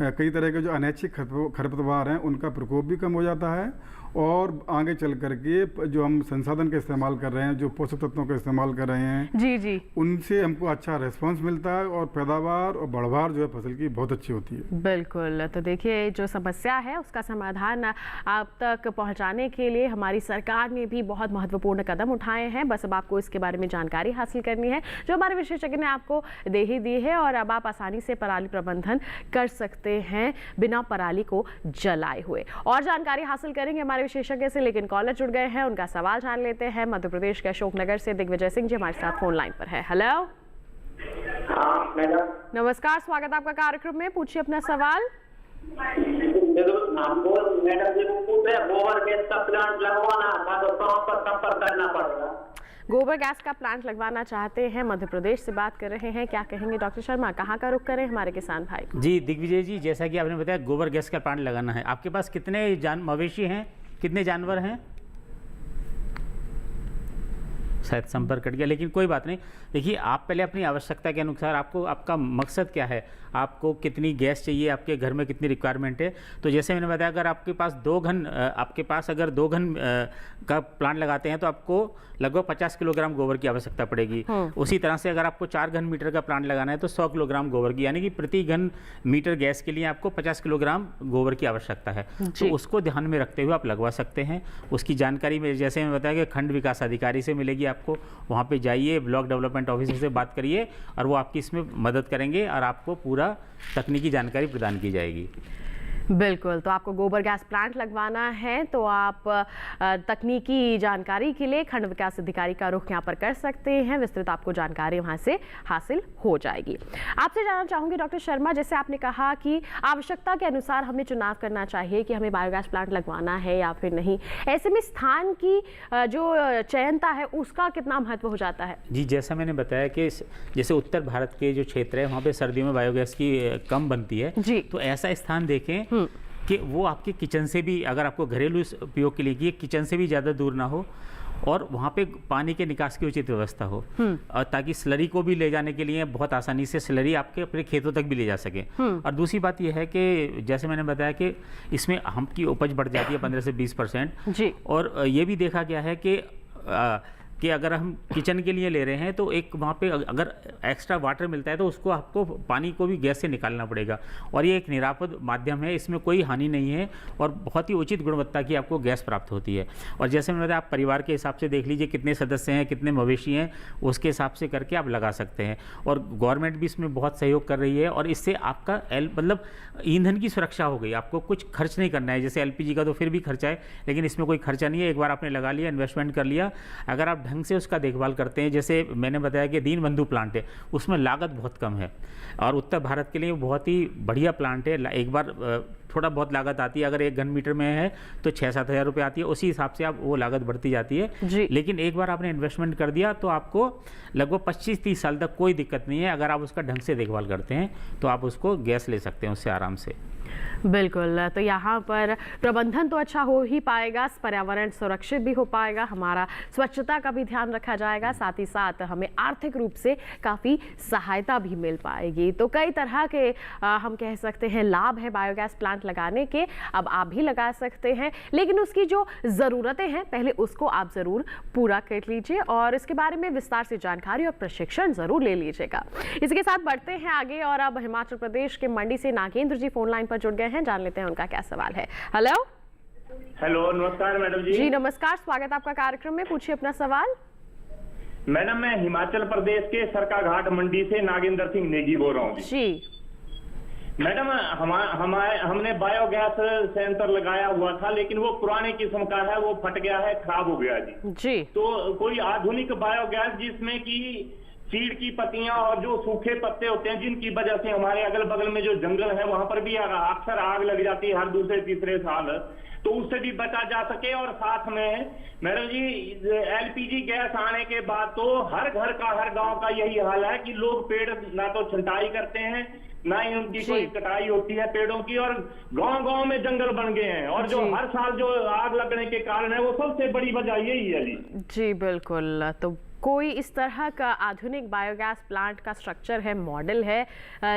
कई तरह के जो अनैच्छिक खरपतवार हैं उनका प्रकोप भी कम हो जाता है। और आगे चल करके जो हम संसाधन का इस्तेमाल कर रहे हैं, जो पोषक तत्वों का इस्तेमाल कर रहे हैं, उनसे हमको अच्छा रिस्पांस मिलता है और पैदावार और बढ़वार जो है फसल की बहुत अच्छी होती है। बिल्कुल। तो देखिए, जो समस्या है उसका समाधान आप तक पहुंचाने के लिए हमारी सरकार ने भी बहुत महत्वपूर्ण कदम उठाए हैं। बस अब आपको इसके बारे में जानकारी हासिल करनी है जो हमारे विशेषज्ञ ने आपको दे ही दी है, और अब आप आसानी से पराली प्रबंधन कर सकते हैं बिना पराली को जलाए हुए। और जानकारी हासिल करेंगे हमारे विशेषज्ञ से, लेकिन कॉलर जुड़ गए हैं, उनका सवाल जान लेते हैं। मध्य प्रदेश के अशोकनगर से दिग्विजय सिंह जी हमारे साथ फोन लाइन पर है। हेलो, नमस्कार, स्वागत आपका कार्यक्रम में। पूछिए अपना सवाल। मैडम जी को गोबर गैस का प्लांट लगवाना था तो कहाँ पर संपर्क करना पड़ेगा? गोबर गैस का प्लांट लगवाना चाहते हैं, मध्य प्रदेश से बात कर रहे हैं, क्या कहेंगे डॉक्टर शर्मा? कहाँ का रुख करें हमारे किसान भाई? जी दिग्विजय जी, जैसा कि आपने बताया गोबर गैस का प्लांट लगाना है, आपके पास कितने मवेशी हैं, कितने जानवर हैं? शायद संपर्क कट गया, लेकिन कोई बात नहीं। देखिए, आप पहले अपनी आवश्यकता के अनुसार आपका मकसद क्या है, आपको कितनी गैस चाहिए, आपके घर में कितनी रिक्वायरमेंट है। तो जैसे मैंने बताया, अगर आपके पास अगर 2 घन का प्लांट लगाते हैं तो आपको लगभग 50 किलोग्राम गोबर की आवश्यकता पड़ेगी। उसी तरह से अगर आपको 4 घन मीटर का प्लांट लगाना है तो 100 किलोग्राम गोबर की, यानी कि प्रति घन मीटर गैस के लिए आपको 50 किलोग्राम गोबर की आवश्यकता है। तो उसको ध्यान में रखते हुए आप लगवा सकते हैं। उसकी जानकारी में जैसे मैं बताया कि खंड विकास अधिकारी से मिलेगी आपको, वहाँ पे जाइए, ब्लॉक डेवलपमेंट ऑफिसर से बात करिए और वो आपकी इसमें मदद करेंगे और आपको पूरा तकनीकी जानकारी प्रदान की जाएगी। बिल्कुल। तो आपको गोबर गैस प्लांट लगवाना है तो आप तकनीकी जानकारी के लिए खंड विकास अधिकारी का रुख यहाँ पर कर सकते हैं। विस्तृत आपको जानकारी वहाँ से हासिल हो जाएगी। आपसे जानना चाहूँगी डॉक्टर शर्मा, जैसे आपने कहा कि आवश्यकता के अनुसार हमें चुनाव करना चाहिए कि हमें बायोगैस प्लांट लगवाना है या फिर नहीं, ऐसे में स्थान की जो चयनता है उसका कितना महत्व हो जाता है? जी, जैसा मैंने बताया कि जैसे उत्तर भारत के जो क्षेत्र है वहाँ पे सर्दियों में बायोगैस की कम बनती है जी, तो ऐसा स्थान देखें कि वो आपके किचन से भी, अगर आपको घरेलू उपयोग के लिए कि किचन से भी ज़्यादा दूर ना हो और वहाँ पे पानी के निकास की उचित व्यवस्था हो, और ताकि स्लरी को भी ले जाने के लिए बहुत आसानी से स्लरी आपके अपने खेतों तक भी ले जा सके। और दूसरी बात यह है कि जैसे मैंने बताया कि इसमें हम की उपज बढ़ जाती है 15 से 20% जी। और ये भी देखा गया है कि अगर हम किचन के लिए ले रहे हैं तो एक वहाँ पे अगर एक्स्ट्रा वाटर मिलता है तो उसको आपको पानी को भी गैस से निकालना पड़ेगा, और ये एक निरापद माध्यम है, इसमें कोई हानि नहीं है और बहुत ही उचित गुणवत्ता की आपको गैस प्राप्त होती है। और जैसे मैंने बताया, आप परिवार के हिसाब से देख लीजिए कितने सदस्य हैं, कितने मवेशी हैं, उसके हिसाब से करके आप लगा सकते हैं। और गवर्नमेंट भी इसमें बहुत सहयोग कर रही है और इससे आपका मतलब ईंधन की सुरक्षा हो गई, आपको कुछ खर्च नहीं करना है। जैसे LPG का तो फिर भी खर्चा है, लेकिन इसमें कोई खर्चा नहीं है। एक बार आपने लगा लिया, इन्वेस्टमेंट कर लिया, अगर आप ढंग से उसका देखभाल करते हैं, जैसे मैंने बताया कि दीनबंधु प्लांट है, उसमें लागत बहुत कम है और उत्तर भारत के लिए बहुत ही बढ़िया प्लांट है। एक बार थोड़ा बहुत लागत आती है, अगर 1 घन मीटर में है तो 6-7 हज़ार रुपये आती है, उसी हिसाब से आप वो लागत बढ़ती जाती है। लेकिन एक बार आपने इन्वेस्टमेंट कर दिया तो आपको लगभग 25-30 साल तक कोई दिक्कत नहीं है। अगर आप उसका ढंग से देखभाल करते हैं तो आप उसको गैस ले सकते हैं उससे आराम से। बिल्कुल, तो यहाँ पर प्रबंधन तो अच्छा हो ही पाएगा, पर्यावरण सुरक्षित भी हो पाएगा, हमारा स्वच्छता का भी ध्यान रखा जाएगा, साथ ही साथ हमें आर्थिक रूप से काफ़ी सहायता भी मिल पाएगी। तो कई तरह के हम कह सकते हैं लाभ है बायोगैस प्लांट लगाने के। अब आप भी लगा सकते हैं, लेकिन उसकी जो ज़रूरतें हैं पहले उसको आप ज़रूर पूरा कर लीजिए और इसके बारे में विस्तार से जानकारी और प्रशिक्षण ज़रूर ले लीजिएगा। इसके साथ बढ़ते हैं आगे और अब हिमाचल प्रदेश के मंडी से नागेंद्र जी फोन लाइन पर जुड़ गए हैं, जान लेते हैं उनका क्या सवाल है। हेलो हेलो, नमस्कार मैडम जी। जी नमस्कार, स्वागत आपका कार्यक्रम में, पूछिए अपना सवाल। मैडम, मैं हिमाचल प्रदेश के सरकाघाट मंडी से नागेंद्र सिंह नेगी बोल रहा हूँ जी। मैडम, हमने बायोगैस सेंटर लगाया हुआ था, लेकिन वो पुराने किस्म का है, वो फट गया है, खराब हो गया जी। तो कोई आधुनिक बायोगैस जिसमें कि चीड़ की पत्तियां और जो सूखे पत्ते होते हैं, जिनकी वजह से हमारे अगल बगल में जो जंगल है वहां पर भी अक्सर आग लग जाती है हर दूसरे तीसरे साल, तो उससे भी बचा जा सके। और साथ में मैडम जी, एलपीजी गैस आने के बाद तो हर घर का, हर गांव का यही हाल है कि लोग पेड़ ना तो छंटाई करते हैं, ना ही उनकी कोई कटाई होती है पेड़ों की, और गांव-गांव में जंगल बन गए हैं। और जो हर साल जो आग लगने के कारण है, वो सबसे बड़ी वजह यही है जी। बिल्कुल, तो कोई इस तरह का आधुनिक बायोगैस प्लांट का स्ट्रक्चर है, मॉडल है,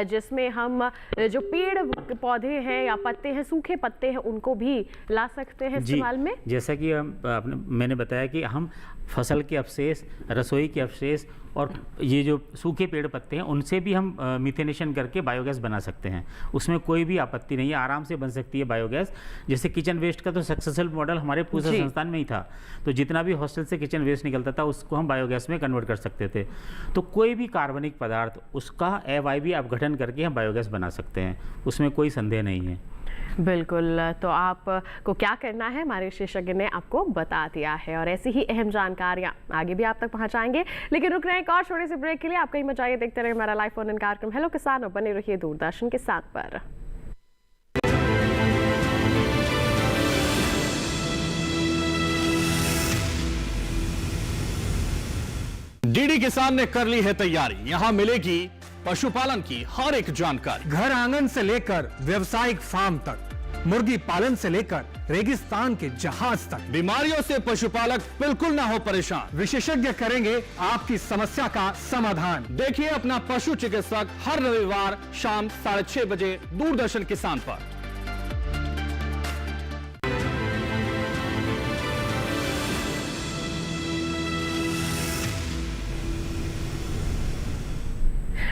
जिसमें हम जो पेड़ पौधे हैं या पत्ते हैं, सूखे पत्ते हैं, उनको भी ला सकते हैं इस्तेमाल में। जैसा कि मैंने बताया कि हम फसल के अवशेष, रसोई के अवशेष और ये जो सूखे पेड़ पत्ते हैं उनसे भी हम मिथेनेशन करके बायोगैस बना सकते हैं। उसमें कोई भी आपत्ति नहीं है, आराम से बन सकती है बायोगैस। जैसे किचन वेस्ट का तो सक्सेसफुल मॉडल हमारे पूरे संस्थान में ही था, तो जितना भी हॉस्टल से किचन वेस्ट निकलता था उसको हम बायोगैस में कन्वर्ट कर सकते थे। तो कोई भी कार्बनिक पदार्थ उसका AYB अपघटन करके हम बायोगैस बना सकते हैं, उसमें कोई संदेह नहीं है। बिल्कुल, तो आपको क्या करना है हमारे विशेषज्ञ ने आपको बता दिया है और ऐसी ही अहम जानकारियां आगे भी आप तक पहुंचाएंगे। लेकिन रुक रहे हैं एक और छोटे से ब्रेक के लिए। आप कहीं मत जाइए, देखते रहिए हमारा लाइव फोन इन कार्यक्रम हेलो किसान और बने रहिए दूरदर्शन किसान पर। डीडी किसान ने कर ली है तैयारी, यहाँ मिलेगी पशुपालन की हर एक जानकारी, घर आंगन से लेकर व्यवसायिक फार्म तक, मुर्गी पालन से लेकर रेगिस्तान के जहाज तक। बीमारियों से पशुपालक बिल्कुल ना हो परेशान, विशेषज्ञ करेंगे आपकी समस्या का समाधान। देखिए अपना पशु चिकित्सक हर रविवार शाम 6:30 बजे दूरदर्शन किसान पर।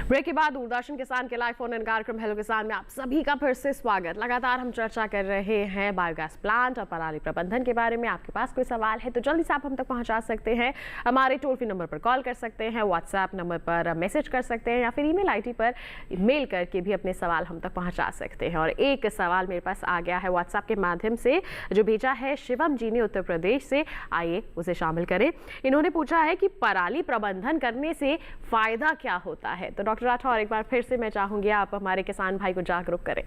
ब्रेक के बाद दूरदर्शन किसान के लाइव फोन इन कार्यक्रम हेलो किसान में आप सभी का फिर से स्वागत। लगातार हम चर्चा कर रहे हैं बायोगैस प्लांट और पराली प्रबंधन के बारे में। आपके पास कोई सवाल है तो जल्दी से आप हम तक पहुंचा सकते हैं, हमारे टोल फ्री नंबर पर कॉल कर सकते हैं, व्हाट्सएप नंबर पर मैसेज कर सकते हैं या फिर ईमेल आईडी पर मेल करके भी अपने सवाल हम तक पहुँचा सकते हैं। और एक सवाल मेरे पास आ गया है व्हाट्सएप के माध्यम से, जो भेजा है शिवम जी ने उत्तर प्रदेश से, आइए उसे शामिल करें। इन्होंने पूछा है कि पराली प्रबंधन करने से फायदा क्या होता है। तो डॉक्टर राठौर, एक बार फिर से मैं चाहूंगी आप हमारे किसान भाई को जागरूक करें।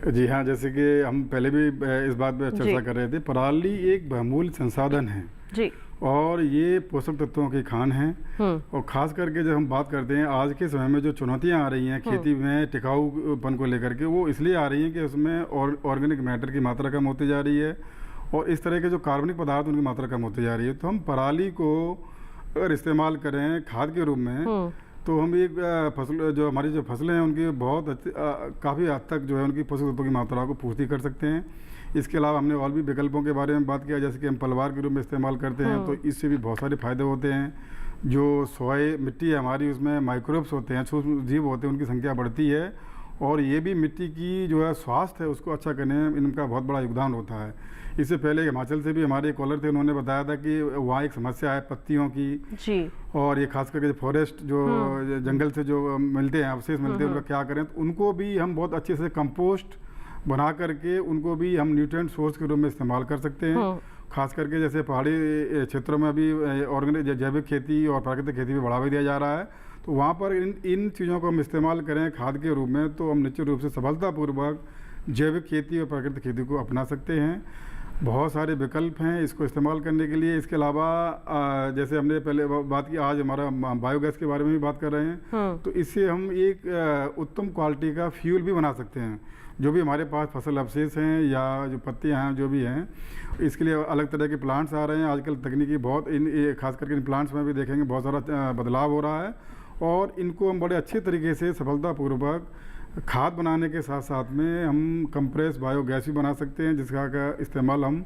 जी हाँ, जैसे कि हम पहले भी इस बात पर चर्चा कर रहे थे, पराली एक बहुमूल्य संसाधन है जी, और ये पोषक तत्वों की खान है। और खास करके जब हम बात करते हैं आज के समय में जो चुनौतियां आ रही हैं खेती में टिकाऊपन को लेकर के, वो इसलिए आ रही हैं कि उसमें ऑर्गेनिक मैटर की मात्रा कम होती जा रही है और इस तरह के जो कार्बनिक पदार्थ उनकी मात्रा कम होती जा रही है। तो हम पराली को अगर इस्तेमाल करें खाद के रूप में, तो हम एक फसल, जो हमारी जो फसलें हैं उनकी बहुत काफ़ी हद तक जो है उनकी पोषक तत्वों की मात्रा को पूर्ति कर सकते हैं। इसके अलावा हमने और भी विकल्पों के बारे में बात किया, जैसे कि हम पलवार के रूप में इस्तेमाल करते हैं, तो इससे भी बहुत सारे फायदे होते हैं। जो सॉइल मिट्टी है हमारी, उसमें माइक्रोब्स होते हैं, सूक्ष्म जीव होते हैं, उनकी संख्या बढ़ती है और ये भी मिट्टी की जो है स्वास्थ्य है उसको अच्छा करने में इनका बहुत बड़ा योगदान होता है। इससे पहले हिमाचल से भी हमारे कॉलर थे, उन्होंने बताया था कि वहाँ एक समस्या है पत्तियों की जी, और ये खास करके फॉरेस्ट जो जंगल से जो मिलते हैं, अवशेष मिलते हैं, उनका क्या करें। तो उनको भी हम बहुत अच्छे से कंपोस्ट बना करके उनको भी हम न्यूट्रिएंट सोर्स के रूप में इस्तेमाल कर सकते हैं। खास करके जैसे पहाड़ी क्षेत्रों में अभी ऑर्गेनिक जैविक खेती और प्राकृतिक खेती भी बढ़ावा दिया जा रहा है, तो वहाँ पर इन चीज़ों को हम इस्तेमाल करें खाद के रूप में, तो हम निश्चित रूप से सफलतापूर्वक जैविक खेती और प्राकृतिक खेती को अपना सकते हैं। बहुत सारे विकल्प हैं इसको इस्तेमाल करने के लिए। इसके अलावा जैसे हमने पहले बात की, आज हमारा बायोगैस के बारे में भी बात कर रहे हैं, तो इससे हम एक उत्तम क्वालिटी का फ्यूल भी बना सकते हैं, जो भी हमारे पास फसल अवशेष हैं या जो पत्तियाँ हैं जो भी हैं, इसके लिए अलग तरह के प्लांट्स आ रहे हैं। आजकल तकनीकी बहुत खास करके इन प्लांट्स में भी देखेंगे बहुत सारा बदलाव हो रहा है, और इनको हम बड़े अच्छे तरीके से सफलतापूर्वक खाद बनाने के साथ साथ में हम कंप्रेस बायोगैस भी बना सकते हैं, जिसका का इस्तेमाल हम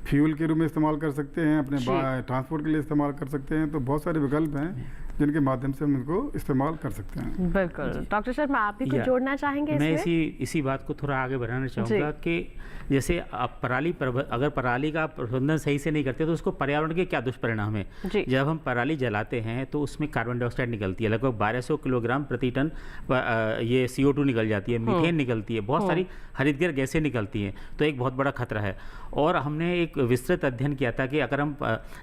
फ्यूल के रूप में इस्तेमाल कर सकते हैं, अपने ट्रांसपोर्ट के लिए इस्तेमाल कर सकते हैं। तो बहुत सारे विकल्प हैं जिनके माध्यम से हम इनको इस्तेमाल कर सकते हैं। बिल्कुल। डॉक्टर शर्मा, आप भी कुछ जोड़ना चाहेंगे मैं इसमें? इसी बात को थोड़ा आगे बढ़ाना चाहूँगा कि जैसे आप अगर पराली का प्रबंधन सही से नहीं करते तो उसको पर्यावरण के क्या दुष्परिणाम है। जब हम पराली जलाते हैं तो उसमें कार्बन डाइऑक्साइड निकलती है, लगभग 1200 किलोग्राम प्रति टन ये CO2 निकल जाती है, मीथेन निकलती है, बहुत सारी हरितगृह गैसें निकलती हैं, तो एक बहुत बड़ा खतरा है। और हमने एक विस्तृत अध्ययन किया था कि अगर हम,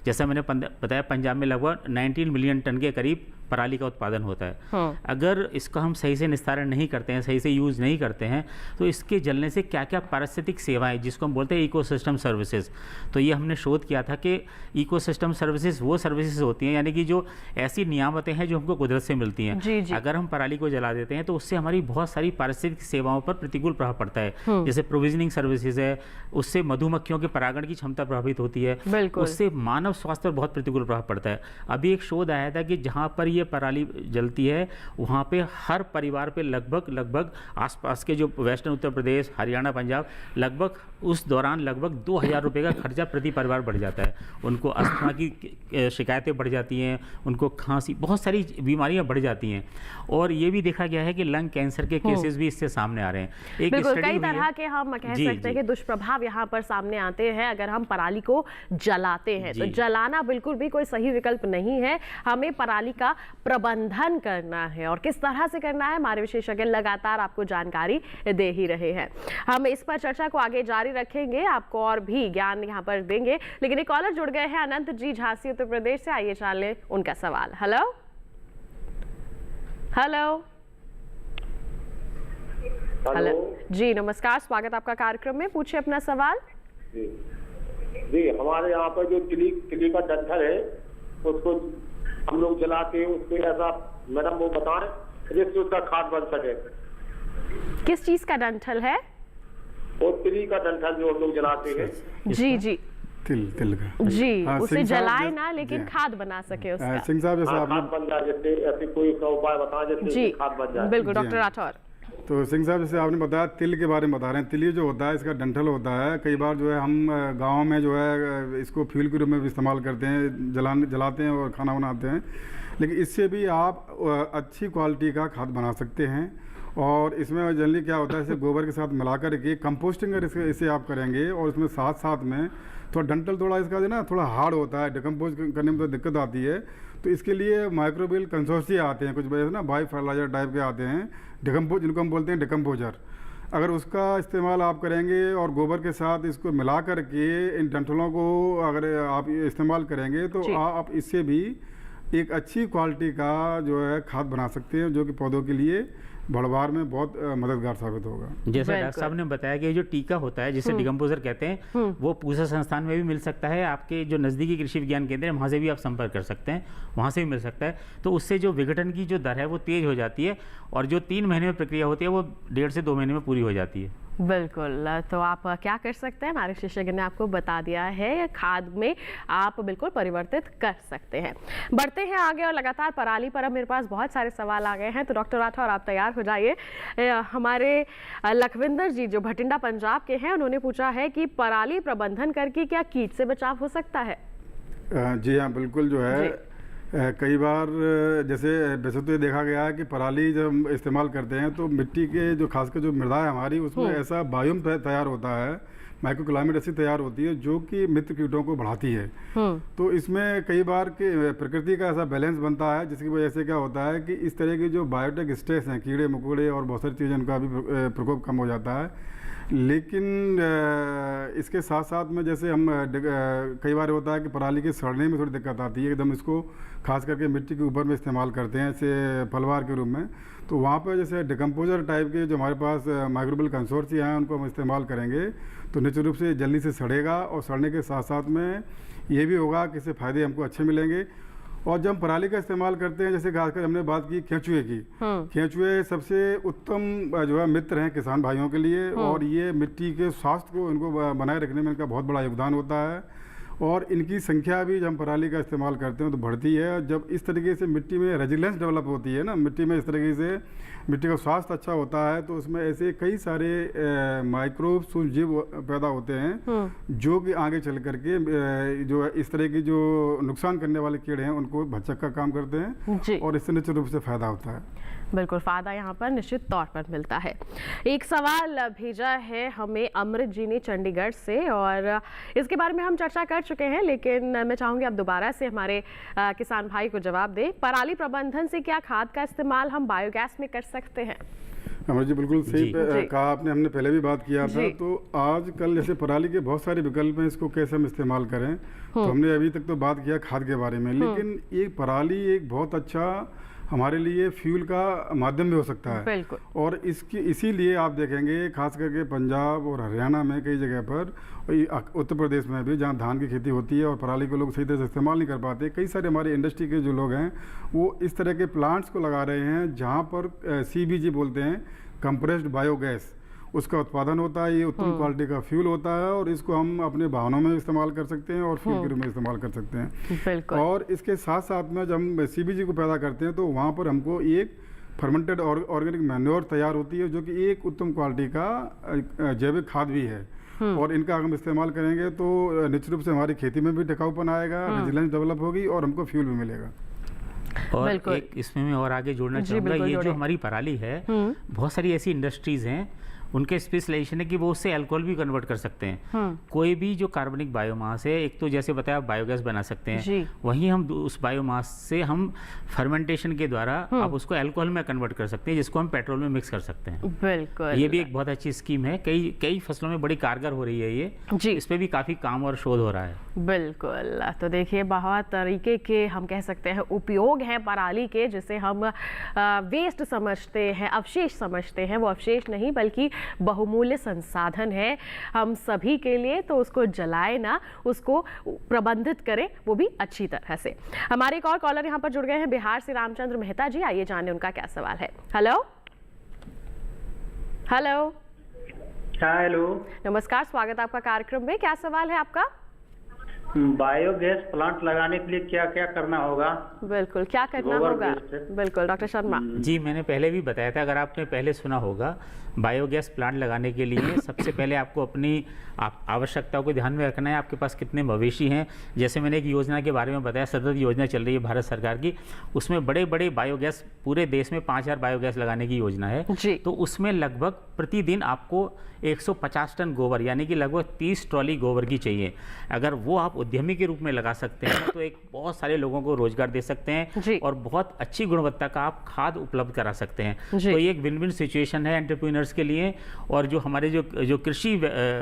जैसा मैंने बताया, पंजाब में लगभग 19 मिलियन टन के करीब पराली का उत्पादन होता है। अगर इसका हम सही से निस्तारण नहीं करते हैं, सही से यूज़ नहीं करते हैं, तो इसके जलने से क्या क्या पारिस्थितिक सेवाएं, जिसको हम बोलते हैं इकोसिस्टम सर्विसेज, तो ये हमने शोध किया था कि इकोसिस्टम सर्विसेज वो सर्विसेज होती हैं, यानी कि जो ऐसी नियामतें हैं जो हमको कुदरत से मिलती हैं। अगर हम पराली को जला देते हैं तो उससे हमारी बहुत सारी पारिस्थितिक सेवाओं पर प्रतिकूल प्रभाव पड़ता है। जैसे प्रोविजनिंग सर्विसेज है, उससे मधुमक्खियों के परागण की क्षमता प्रभावित होती है, उससे मानव स्वास्थ्य पर बहुत प्रतिकूल प्रभाव पड़ता है। अभी एक शोध आया था कि जहाँ पर ये पराली जलती है वहाँ पे हर परिवार पे लगभग आसपास के जो वेस्टर्न उत्तर प्रदेश, हरियाणा, पंजाब, लगभग उस दौरान लगभग 2000 रुपये का खर्चा प्रति परिवार बढ़ जाता है। उनको अस्थमा की शिकायतें बढ़ जाती हैं, उनको खांसी, बहुत सारी बीमारियां बढ़ जाती हैं। और ये भी देखा गया है कि लंग कैंसर के केसेस भी इससे सामने आ रहे हैं। एक बिल्कुल, कई तरह के हम कह सकते हैं कि दुष्प्रभाव यहाँ पर सामने आते हैं अगर हम पराली को जलाते हैं। तो जलाना बिल्कुल भी कोई सही विकल्प नहीं है, हमें पराली का प्रबंधन करना है, और किस तरह से करना है हमारे विशेषज्ञ लगातार आपको जानकारी दे ही रहे हैं। हम इस पर चर्चा को आगे जारी रखेंगे, आपको और भी ज्ञान यहाँ पर देंगे। लेकिन एक कॉलर जुड़ गए हैं, अनंत जी झांसी उत्तर प्रदेश से। आइए जान लें उनका सवाल। हेलो हेलो हेलो जी, नमस्कार, स्वागत आपका कार्यक्रम में। पूछिए अपना सवाल। जी, हमारे यहाँ पर जो तिली का डंठल है उसको हम लोग जलाते हैं, उसको ऐसा मैडम वो बताएं जिससे उसका खाद बन सके। किस चीज का डंठल है? वो तिली का डंठल जो हम लोग जलाते हैं। जी जी, तिल का जी, उसे जलाए ना, लेकिन खाद बना सके उसका। सिंह साहब, जैसे खाद बन जाए, जैसे ऐसे कोई उपाय बताएं जिससे खाद बन जाए। बिल्कुल डॉक्टर राठौर। तो सिंह साहब, जैसे आपने बताया तिल के बारे में बता रहे हैं, तिल जो होता है इसका डंठल होता है। कई बार जो है हम गाँव में जो है इसको फ्यूल के रूप में भी इस्तेमाल करते हैं, जलाते हैं और खाना बनाते हैं। लेकिन इससे भी आप अच्छी क्वालिटी का खाद बना सकते हैं। और इसमें जनरली क्या होता है, इसे गोबर के साथ मिलाकर के कंपोस्टिंग इसे आप करेंगे, और इसमें साथ साथ में थोड़ा डंठल थोड़ा इसका जो ना थोड़ा हार्ड होता है, डिकम्पोज करने में तो दिक्कत आती है। तो इसके लिए माइक्रोबियल कंसोर्शिया आते हैं, कुछ वजह से ना बायो फर्टिलाइजर टाइप के आते हैं, जिनको हम बोलते हैं डिकम्पोजर। अगर उसका इस्तेमाल आप करेंगे और गोबर के साथ इसको मिला करके इन डंठलों को अगर आप इस्तेमाल करेंगे तो आप इससे भी एक अच्छी क्वालिटी का जो है खाद बना सकते हैं, जो कि पौधों के लिए बढ़वार में बहुत मददगार साबित होगा। जैसे डॉक्टर साहब ने बताया कि जो टीका होता है जिसे डिकम्पोजर कहते हैं, वो पूसा संस्थान में भी मिल सकता है। आपके जो नज़दीकी कृषि विज्ञान केंद्र है वहाँ से भी आप संपर्क कर सकते हैं, वहाँ से भी मिल सकता है। तो उससे जो विघटन की जो दर है वो तेज़ हो जाती है, और जो 3 महीने में प्रक्रिया होती है वो 1.5 से 2 महीने में पूरी हो जाती है। बिल्कुल, तो आप क्या कर सकते हैं, हमारे विशेषज्ञ ने आपको बता दिया है, खाद में आप बिल्कुल परिवर्तित कर सकते हैं। बढ़ते हैं आगे, और लगातार पराली पर अब मेरे पास बहुत सारे सवाल आ गए हैं। तो डॉक्टर राठौर, आप तैयार हो जाइए। हमारे लखविंदर जी जो भटिंडा पंजाब के हैं, उन्होंने पूछा है कि पराली प्रबंधन करके क्या कीट से बचाव हो सकता है? जी हाँ, बिल्कुल। जो है कई बार जैसे वैसे तो ये देखा गया है कि पराली जब हम इस्तेमाल करते हैं तो मिट्टी के जो खासकर जो मृदा है हमारी, उसमें ऐसा बायोम तैयार होता है, माइक्रो क्लाइमेट ऐसी तैयार होती है जो कि मित्र कीटों को बढ़ाती है। तो इसमें कई बार के प्रकृति का ऐसा बैलेंस बनता है, जिसकी वजह से क्या होता है कि इस तरह की जो बायोटिक स्ट्रेस हैं, कीड़े मकोड़े और बहुत सारी चीज़ें, उनका भी प्रकोप कम हो जाता है। लेकिन इसके साथ साथ में जैसे हम कई बार होता है कि पराली के सड़ने में थोड़ी दिक्कत आती है, एकदम इसको खास करके मिट्टी के ऊपर में इस्तेमाल करते हैं ऐसे पलवार के रूप में। तो वहाँ पर जैसे डिकम्पोजर टाइप के जो हमारे पास माइक्रोबियल कंसोर्शिया हैं, उनको हम इस्तेमाल करेंगे तो निश्चित रूप से जल्दी से सड़ेगा, और सड़ने के साथ साथ में ये भी होगा कि इससे फ़ायदे हमको अच्छे मिलेंगे। और जब हम पराली का इस्तेमाल करते हैं, जैसे खासकर हमने बात की केंचुए की, केंचुए सबसे उत्तम जो है मित्र हैं किसान भाइयों के लिए, और ये मिट्टी के स्वास्थ्य को इनको बनाए रखने में इनका बहुत बड़ा योगदान होता है। और इनकी संख्या भी जब हम पराली का इस्तेमाल करते हैं तो बढ़ती है। जब इस तरीके से मिट्टी में रेजिलेंस डेवलप होती है ना, मिट्टी में इस तरीके से मिट्टी का स्वास्थ्य अच्छा होता है, तो उसमें ऐसे कई सारे माइक्रोब सूक्ष्म जीव पैदा होते हैं जो कि आगे चल करके जो इस तरह की जो नुकसान करने वाले कीड़े हैं उनको भक्षक का काम करते हैं, और इससे निश्चित रूप से फायदा होता है। बिल्कुल, फ़ायदा यहाँ पर निश्चित तौर पर मिलता है। एक सवाल भेजा है हमें अमृत जी ने चंडीगढ़ से, और इसके बारे में हम चर्चा कर चुके हैं, लेकिन मैं चाहूँगी आप दोबारा से हमारे किसान भाई को जवाब दें। पराली प्रबंधन से क्या खाद का इस्तेमाल हम बायोगैस में कर सकते हैं? अमर जी बिल्कुल सही कहा आपने, हमने पहले भी बात किया था। तो आजकल जैसे पराली के बहुत सारे विकल्प हैं, इसको कैसे हम इस्तेमाल करें, तो हमने अभी तक तो बात किया खाद के बारे में, लेकिन ये पराली एक बहुत अच्छा हमारे लिए फ्यूल का माध्यम भी हो सकता है। और इसकी इसीलिए आप देखेंगे खास करके पंजाब और हरियाणा में कई जगह पर, उत्तर प्रदेश में भी, जहाँ धान की खेती होती है और पराली को लोग सही तरह से इस्तेमाल नहीं कर पाते, कई सारे हमारे इंडस्ट्री के जो लोग हैं वो इस तरह के प्लांट्स को लगा रहे हैं जहाँ पर CBG बोलते हैं, कंप्रेस्ड बायोगैस, उसका उत्पादन होता है। ये उत्तम क्वालिटी का फ्यूल होता है और इसको हम अपने वाहनों में इस्तेमाल कर सकते हैं और फ्यूल के रूप में इस्तेमाल कर सकते हैं। और इसके साथ साथ में जब हम CBG को पैदा करते हैं तो वहाँ पर हमको एक फर्मेंटेड ऑर्गेनिक मैन्योर तैयार होती है, जो कि एक उत्तम क्वालिटी का जैविक खाद भी है। और इनका हम इस्तेमाल करेंगे तो निश्चित रूप से हमारी खेती में भी टिकाऊपन आएगा, रेजिलेंस डेवलप होगी और हमको फ्यूल भी मिलेगा। और एक इसमें मैं और आगे जोड़ना चाहूँगा, ये जो हमारी पराली है, बहुत सारी ऐसी इंडस्ट्रीज़ हैं उनके स्पेशलाइजेशन है कि वो उससे अल्कोहल भी कन्वर्ट कर सकते हैं। कोई भी जो कार्बनिक बायोमास है, एक तो जैसे बताया आप बायोगैस बना सकते हैं, वहीं हम उस बायोमास से हम फर्मेंटेशन के द्वारा आप उसको अल्कोहल में कन्वर्ट कर सकते हैं, जिसको हम पेट्रोल में मिक्स कर सकते हैं। बिल्कुल, ये भी एक बहुत अच्छी स्कीम है, कई फसलों में बड़ी कारगर हो रही है ये। इस पे भी काफ़ी काम और शोध हो रहा है। बिल्कुल, तो देखिए बहुत तरीके के हम कह सकते हैं उपयोग हैं पराली के, जिसे हम वेस्ट समझते हैं, अवशेष समझते हैं। वो अवशेष नहीं बल्कि बहुमूल्य संसाधन है हम सभी के लिए, तो उसको जलाए ना, उसको प्रबंधित करें, वो भी अच्छी तरह से। हमारे एक और कॉलर यहाँ पर जुड़ गए हैं बिहार से, रामचंद्र मेहता जी। आइए जाने उनका क्या सवाल है। हेलो हेलो हेलो, नमस्कार, स्वागत है आपका कार्यक्रम में। क्या सवाल है आपका? बायोगैस प्लांट लगाने के लिए क्या क्या करना होगा? बिल्कुल, क्या करना होगा? बिल्कुल डॉक्टर शर्मा जी, मैंने पहले भी बताया था, अगर आपने पहले सुना होगा, बायोगैस प्लांट लगाने के लिए सबसे पहले आपको अपनी आवश्यकताओं को ध्यान में रखना है। आपके पास कितने मवेशी हैं, जैसे मैंने एक योजना के बारे में बताया, सतत योजना चल रही है भारत सरकार की, उसमें बड़े बड़े बायोगैस, पूरे देश में 5000 बायोगैस लगाने की योजना है। तो उसमें लगभग प्रतिदिन आपको 150 टन गोबर, यानी कि लगभग 30 ट्रॉली गोबर की चाहिए। अगर वो आप उद्यमी के रूप में लगा सकते हैं तो एक बहुत सारे लोगों को रोजगार दे सकते हैं और बहुत अच्छी गुणवत्ता का आप खाद उपलब्ध करा सकते हैं। तो ये एक विन विन सिचुएशन है एंटरप्रेन्योर्स के लिए, और जो हमारे जो कृषि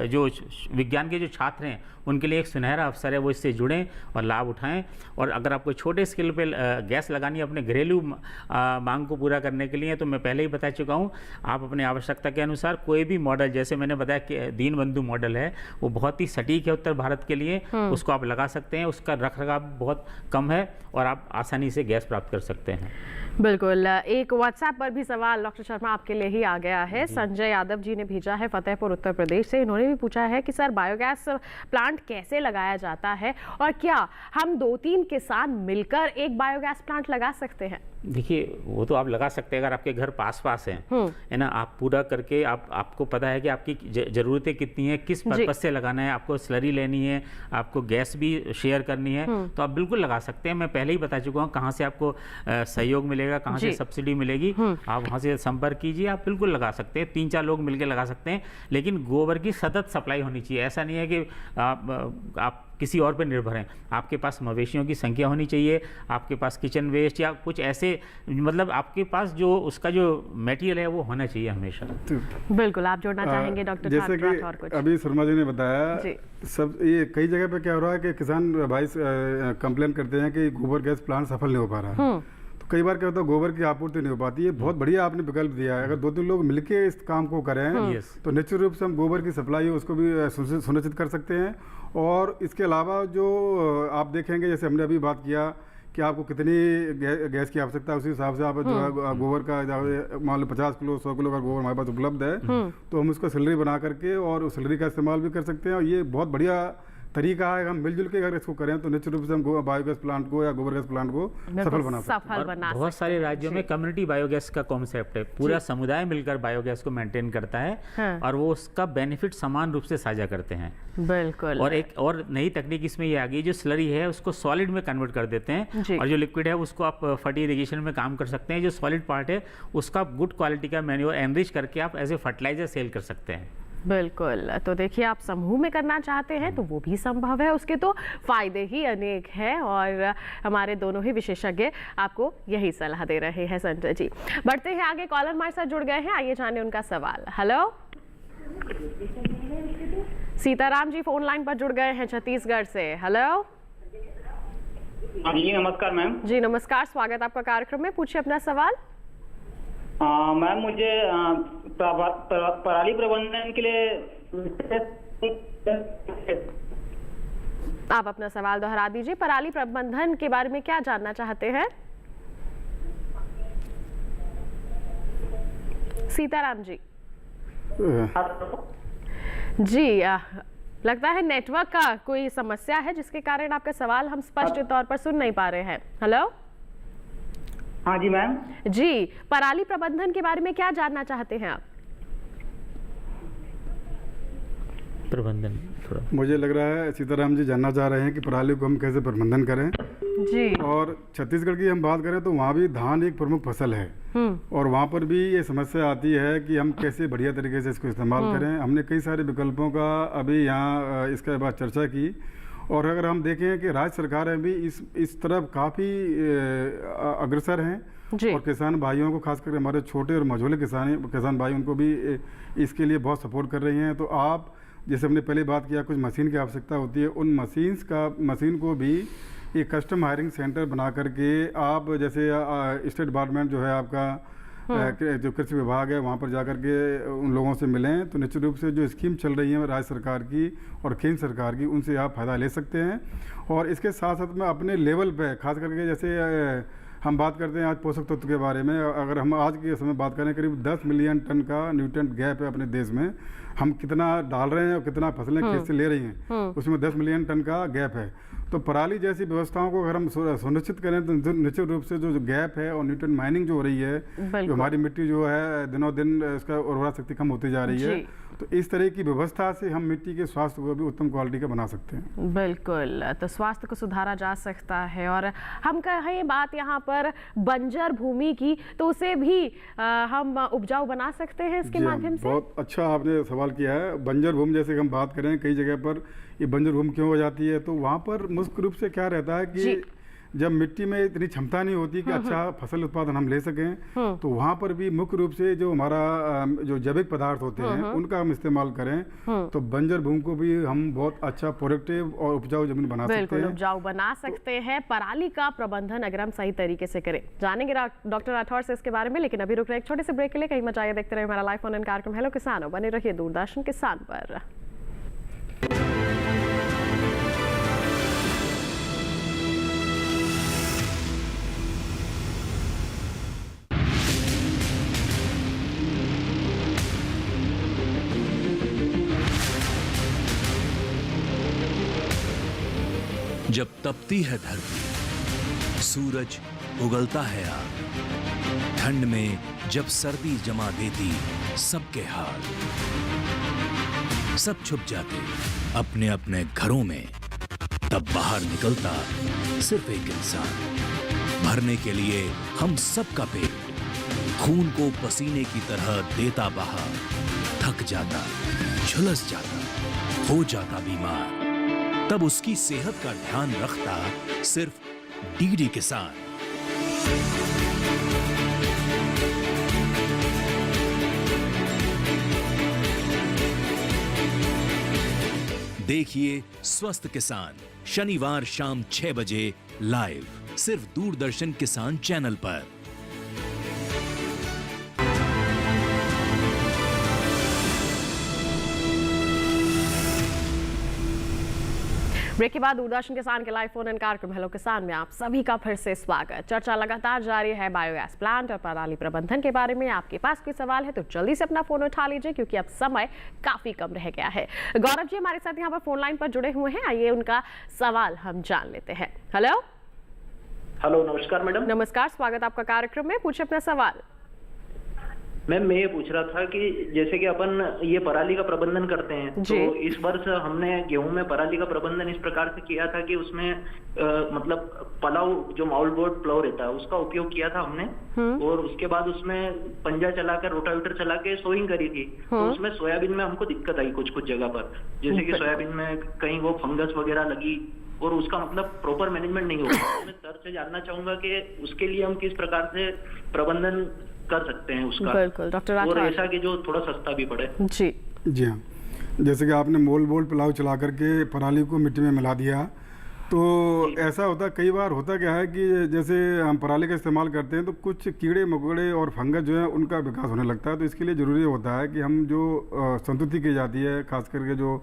जो विज्ञान के जो छात्र हैं उनके लिए एक सुनहरा अवसर है, वो इससे जुड़ें और लाभ उठाएं। और अगर आपको छोटे स्केल पे गैस लगानी है अपने घरेलू मांग को पूरा करने के लिए, तो मैं पहले ही बता चुका हूं, आप अपनी आवश्यकता के अनुसार कोई भी मॉडल, जैसे मैंने बताया कि दीनबंधु मॉडल है, वो बहुत ही सटीक है उत्तर भारत के लिए, उसको आप लगा सकते हैं। उसका रखरखाव बहुत कम है और आप आसानी से गैस प्राप्त कर सकते हैं। बिल्कुल, एक व्हाट्सएप पर भी सवाल डॉक्टर शर्मा आपके लिए ही आ गया है। संजय यादव जी ने भेजा है फतेहपुर उत्तर प्रदेश से। इन्होंने भी पूछा है कि सर बायोगैस प्लांट कैसे लगाया जाता है और क्या हम 2-3 किसान मिलकर एक बायोगैस प्लांट लगा सकते हैं? देखिए, वो तो आप लगा सकते हैं अगर आपके घर पास पास हैं, है ना, आप पूरा करके आपको पता है कि आपकी ज़रूरतें कितनी है, किस पर्पज से लगाना है, आपको स्लरी लेनी है, आपको गैस भी शेयर करनी है, तो आप बिल्कुल लगा सकते हैं। मैं पहले ही बता चुका हूँ कहाँ से आपको सहयोग मिलेगा, कहाँ से सब्सिडी मिलेगी, आप वहाँ से संपर्क कीजिए, आप बिल्कुल लगा सकते हैं। 3-4 लोग मिलकर लगा सकते हैं, लेकिन गोबर की सतत सप्लाई होनी चाहिए। ऐसा नहीं है कि आप किसी और पर निर्भर हैं। आपके पास मवेशियों की संख्या होनी चाहिए, आपके पास किचन वेस्ट या कुछ ऐसे, मतलब आपके पास जो उसका जो मटेरियल है वो होना चाहिए हमेशा। बिल्कुल, आप जोड़ना चाहेंगे डॉक्टर? जैसे कि अभी शर्मा जी ने बताया, सब ये कई जगह पे क्या हो रहा है कि किसान भाई कंप्लेन करते हैं कि गोबर गैस प्लांट सफल नहीं हो पा रहा है। तो कई बार क्या होता है, गोबर की आपूर्ति नहीं हो पाती है। बहुत बढ़िया आपने विकल्प दिया है, अगर 2-3 लोग मिलके इस काम को करें तो निश्चित रूप से हम गोबर की सप्लाई उसको भी सुनिश्चित कर सकते हैं। और इसके अलावा जो आप देखेंगे, जैसे हमने अभी बात किया कि आपको कितनी गैस की आवश्यकता है, उसी हिसाब से आप जो है गोबर का मान लो 50 किलो 100 किलो का गोबर हमारे पास उपलब्ध है तो हम उसका स्लरी बना करके और उस स्लरी का इस्तेमाल भी कर सकते हैं। और ये बहुत बढ़िया तरीका है, हम मिलजुल के अगर इसको करें तो निश्चित रूप से हम बायोगैस प्लांट को या गोबर गैस प्लांट को सफल बना सकते हैं। बहुत सारे राज्यों में कम्युनिटी बायोगैस का कॉन्सेप्ट है, पूरा समुदाय मिलकर बायोगैस को मेंटेन करता है और वो उसका बेनिफिट समान रूप से साझा करते हैं। बिल्कुल। और एक और नई तकनीक इसमें ये आ गई, जो स्लरी है उसको सॉलिड में कन्वर्ट कर देते हैं और जो लिक्विड है उसको आप फर्टी इरिगेशन में काम कर सकते हैं। जो सॉलिड पार्ट है उसका गुड क्वालिटी का मैन्योर एनरिच करके आप एज ए फर्टिलाइजर सेल कर सकते हैं। बिल्कुल। तो देखिए, आप समूह में करना चाहते हैं तो वो भी संभव है, उसके तो फायदे ही अनेक हैं और हमारे दोनों ही विशेषज्ञ आपको यही सलाह दे रहे हैं। संजय जी, बढ़ते हैं आगे, कॉलर हमारे साथ जुड़ गए हैं, आइए जाने उनका सवाल। Hello, Sitaram ji phone line पर जुड़ गए हैं छत्तीसगढ़ से। हेलो जी, नमस्कार मैम। जी नमस्कार, स्वागत आपका कार्यक्रम में, पूछिए अपना सवाल। मैम, मुझे पराली प्रबंधन के लिए आप अपना सवाल दोहरा दीजिए। पराली प्रबंधन के बारे में क्या जानना चाहते हैं सीताराम जी? जी लगता है नेटवर्क का कोई समस्या है जिसके कारण आपका सवाल हम स्पष्ट तौर पर सुन नहीं पा रहे हैं। हेलो, हाँ जी मैम। जी, पराली प्रबंधन के बारे में क्या जानना चाहते हैं आप? प्रबंधन थोड़ा मुझे लग रहा है सीताराम जी जानना चाह रहे हैं कि पराली को हम कैसे प्रबंधन करें जी। और छत्तीसगढ़ की हम बात करें तो वहाँ भी धान एक प्रमुख फसल है और वहाँ पर भी ये समस्या आती है कि हम कैसे बढ़िया तरीके से इसको इस्तेमाल करें। हमने कई सारे विकल्पों का अभी यहाँ इसके बाद चर्चा की और अगर हम देखें कि राज्य सरकारें भी इस तरफ काफ़ी अग्रसर हैं और किसान भाइयों को खास करके हमारे छोटे और मझोले किसान भाई उनको भी इसके लिए बहुत सपोर्ट कर रही हैं। तो आप जैसे हमने पहले बात किया, कुछ मशीन की आवश्यकता होती है, उन मशीन को भी एक कस्टम हायरिंग सेंटर बना करके आप जैसे स्टेट डिपार्टमेंट जो है आपका जो कृषि विभाग है वहाँ पर जाकर के उन लोगों से मिलें तो निश्चित रूप से जो स्कीम चल रही है राज्य सरकार की और केंद्र सरकार की उनसे आप फ़ायदा ले सकते हैं। और इसके साथ साथ में अपने लेवल पे खास करके जैसे हम बात करते हैं आज पोषक तत्व के बारे में, अगर हम आज के समय बात करें करीब 10 मिलियन टन का न्यूट्रिएंट गैप है अपने देश में, हम कितना डाल रहे हैं और कितना फसलें खेत से ले रही हैं उसमें 10 मिलियन टन का गैप है। तो पराली जैसी व्यवस्थाओं को अगर हम सुनिश्चित करें तो निश्चित रूप से जो गैप है और न्यूट्रिएंट माइनिंग जो हो रही है, जो हमारी मिट्टी जो है दिनों दिन इसका उर्वरा शक्ति कम होती जा रही है, तो इस तरह की व्यवस्था से हम मिट्टी के स्वास्थ्य को भी उत्तम क्वालिटी का बना सकते हैं। बिल्कुल, तो स्वास्थ्य को सुधारा जा सकता है। और हम कहें बात यहाँ पर बंजर भूमि की तो उसे भी हम उपजाऊ बना सकते हैं इसके माध्यम से। बहुत अच्छा आपने सवाल किया है। बंजर भूमि जैसे हम बात करें, कई जगह पर ये बंजर भूमि क्यों हो जाती है, तो वहाँ पर मुख्य रूप से क्या रहता है कि जब मिट्टी में इतनी क्षमता नहीं होती कि अच्छा फसल उत्पादन हम ले सकें, तो वहाँ पर भी मुख्य रूप से जो हमारा जो जैविक पदार्थ होते हैं उनका हम इस्तेमाल करें तो बंजर भूमि को भी हम बहुत अच्छा प्रोडक्टिव और उपजाऊ जमीन बना सकते हैं। बिल्कुल उपजाऊ बना सकते हैं। पराली का प्रबंधन अगर हम सही तरीके से करें। जानेंगे डॉक्टर राठौर से इसके बारे में, लेकिन अभी रुक रहे एक छोटे से ब्रेक के लिए। कहीं मत जाइए, देखते रहिए हमारा लाइव फोन इन कार्यक्रम हेलो किसानों। बने रहिए दूरदर्शन किसान पर। जब तपती है धरती, सूरज उगलता है आग, ठंड में जब सर्दी जमा देती सबके हाल, सब छुप जाते अपने अपने घरों में, तब बाहर निकलता सिर्फ एक इंसान, भरने के लिए हम सबका पेट, खून को पसीने की तरह देता बहा, थक जाता, झुलस जाता, हो जाता बीमार, तब उसकी सेहत का ध्यान रखता सिर्फ डीडी किसान। देखिए स्वस्थ किसान शनिवार शाम 6 बजे लाइव सिर्फ दूरदर्शन किसान चैनल पर। ब्रेक के बाद दूरदर्शन किसान के लाइव फोन इन कार्यक्रम हेलो किसान में आप सभी का फिर से स्वागत। चर्चा लगातार जारी है बायोगैस प्लांट और पराली प्रबंधन के बारे में। आपके पास कोई सवाल है तो जल्दी से अपना फोन उठा लीजिए क्योंकि अब समय काफी कम रह गया है। गौरव जी हमारे साथ यहाँ पर फोन लाइन पर जुड़े हुए हैं, आइए उनका सवाल हम जान लेते हैं। हेलो हेलो, नमस्कार मैडम। नमस्कार, स्वागत आपका कार्यक्रम में, पूछे अपना सवाल। मैम मैं ये पूछ रहा था कि जैसे कि अपन ये पराली का प्रबंधन करते हैं, तो इस वर्ष हमने गेहूं में पराली का प्रबंधन इस प्रकार से किया था कि उसमें मतलब पलाव जो माउल बोर्ड प्लाव रहता है उसका उपयोग किया था हमने, और उसके बाद उसमें पंजा चलाकर रोटावेटर चला के सोइंग करी थी। तो उसमें सोयाबीन में हमको दिक्कत आई कुछ जगह पर, जैसे कि सोयाबीन में कहीं वो फंगस वगैरह लगी और उसका मतलब प्रॉपर मैनेजमेंट नहीं होगा। मैं सर से जानना चाहूंगा कि उसके लिए हम किस प्रकार से प्रबंधन कर सकते हैं उसका। बिल्कुल डॉक्टर और ऐसा कि जो थोड़ा सस्ता भी पड़े। जी हाँ, जैसे कि आपने मोल बोल्ड पुलाव चला करके पराली को मिट्टी में मिला दिया, तो ऐसा होता कई बार होता क्या है कि जैसे हम पराली का इस्तेमाल करते हैं तो कुछ कीड़े मकोड़े और फंगस जो है उनका विकास होने लगता है। तो इसके लिए ज़रूरी होता है कि हम जो संतुति की जाती है, खास करके जो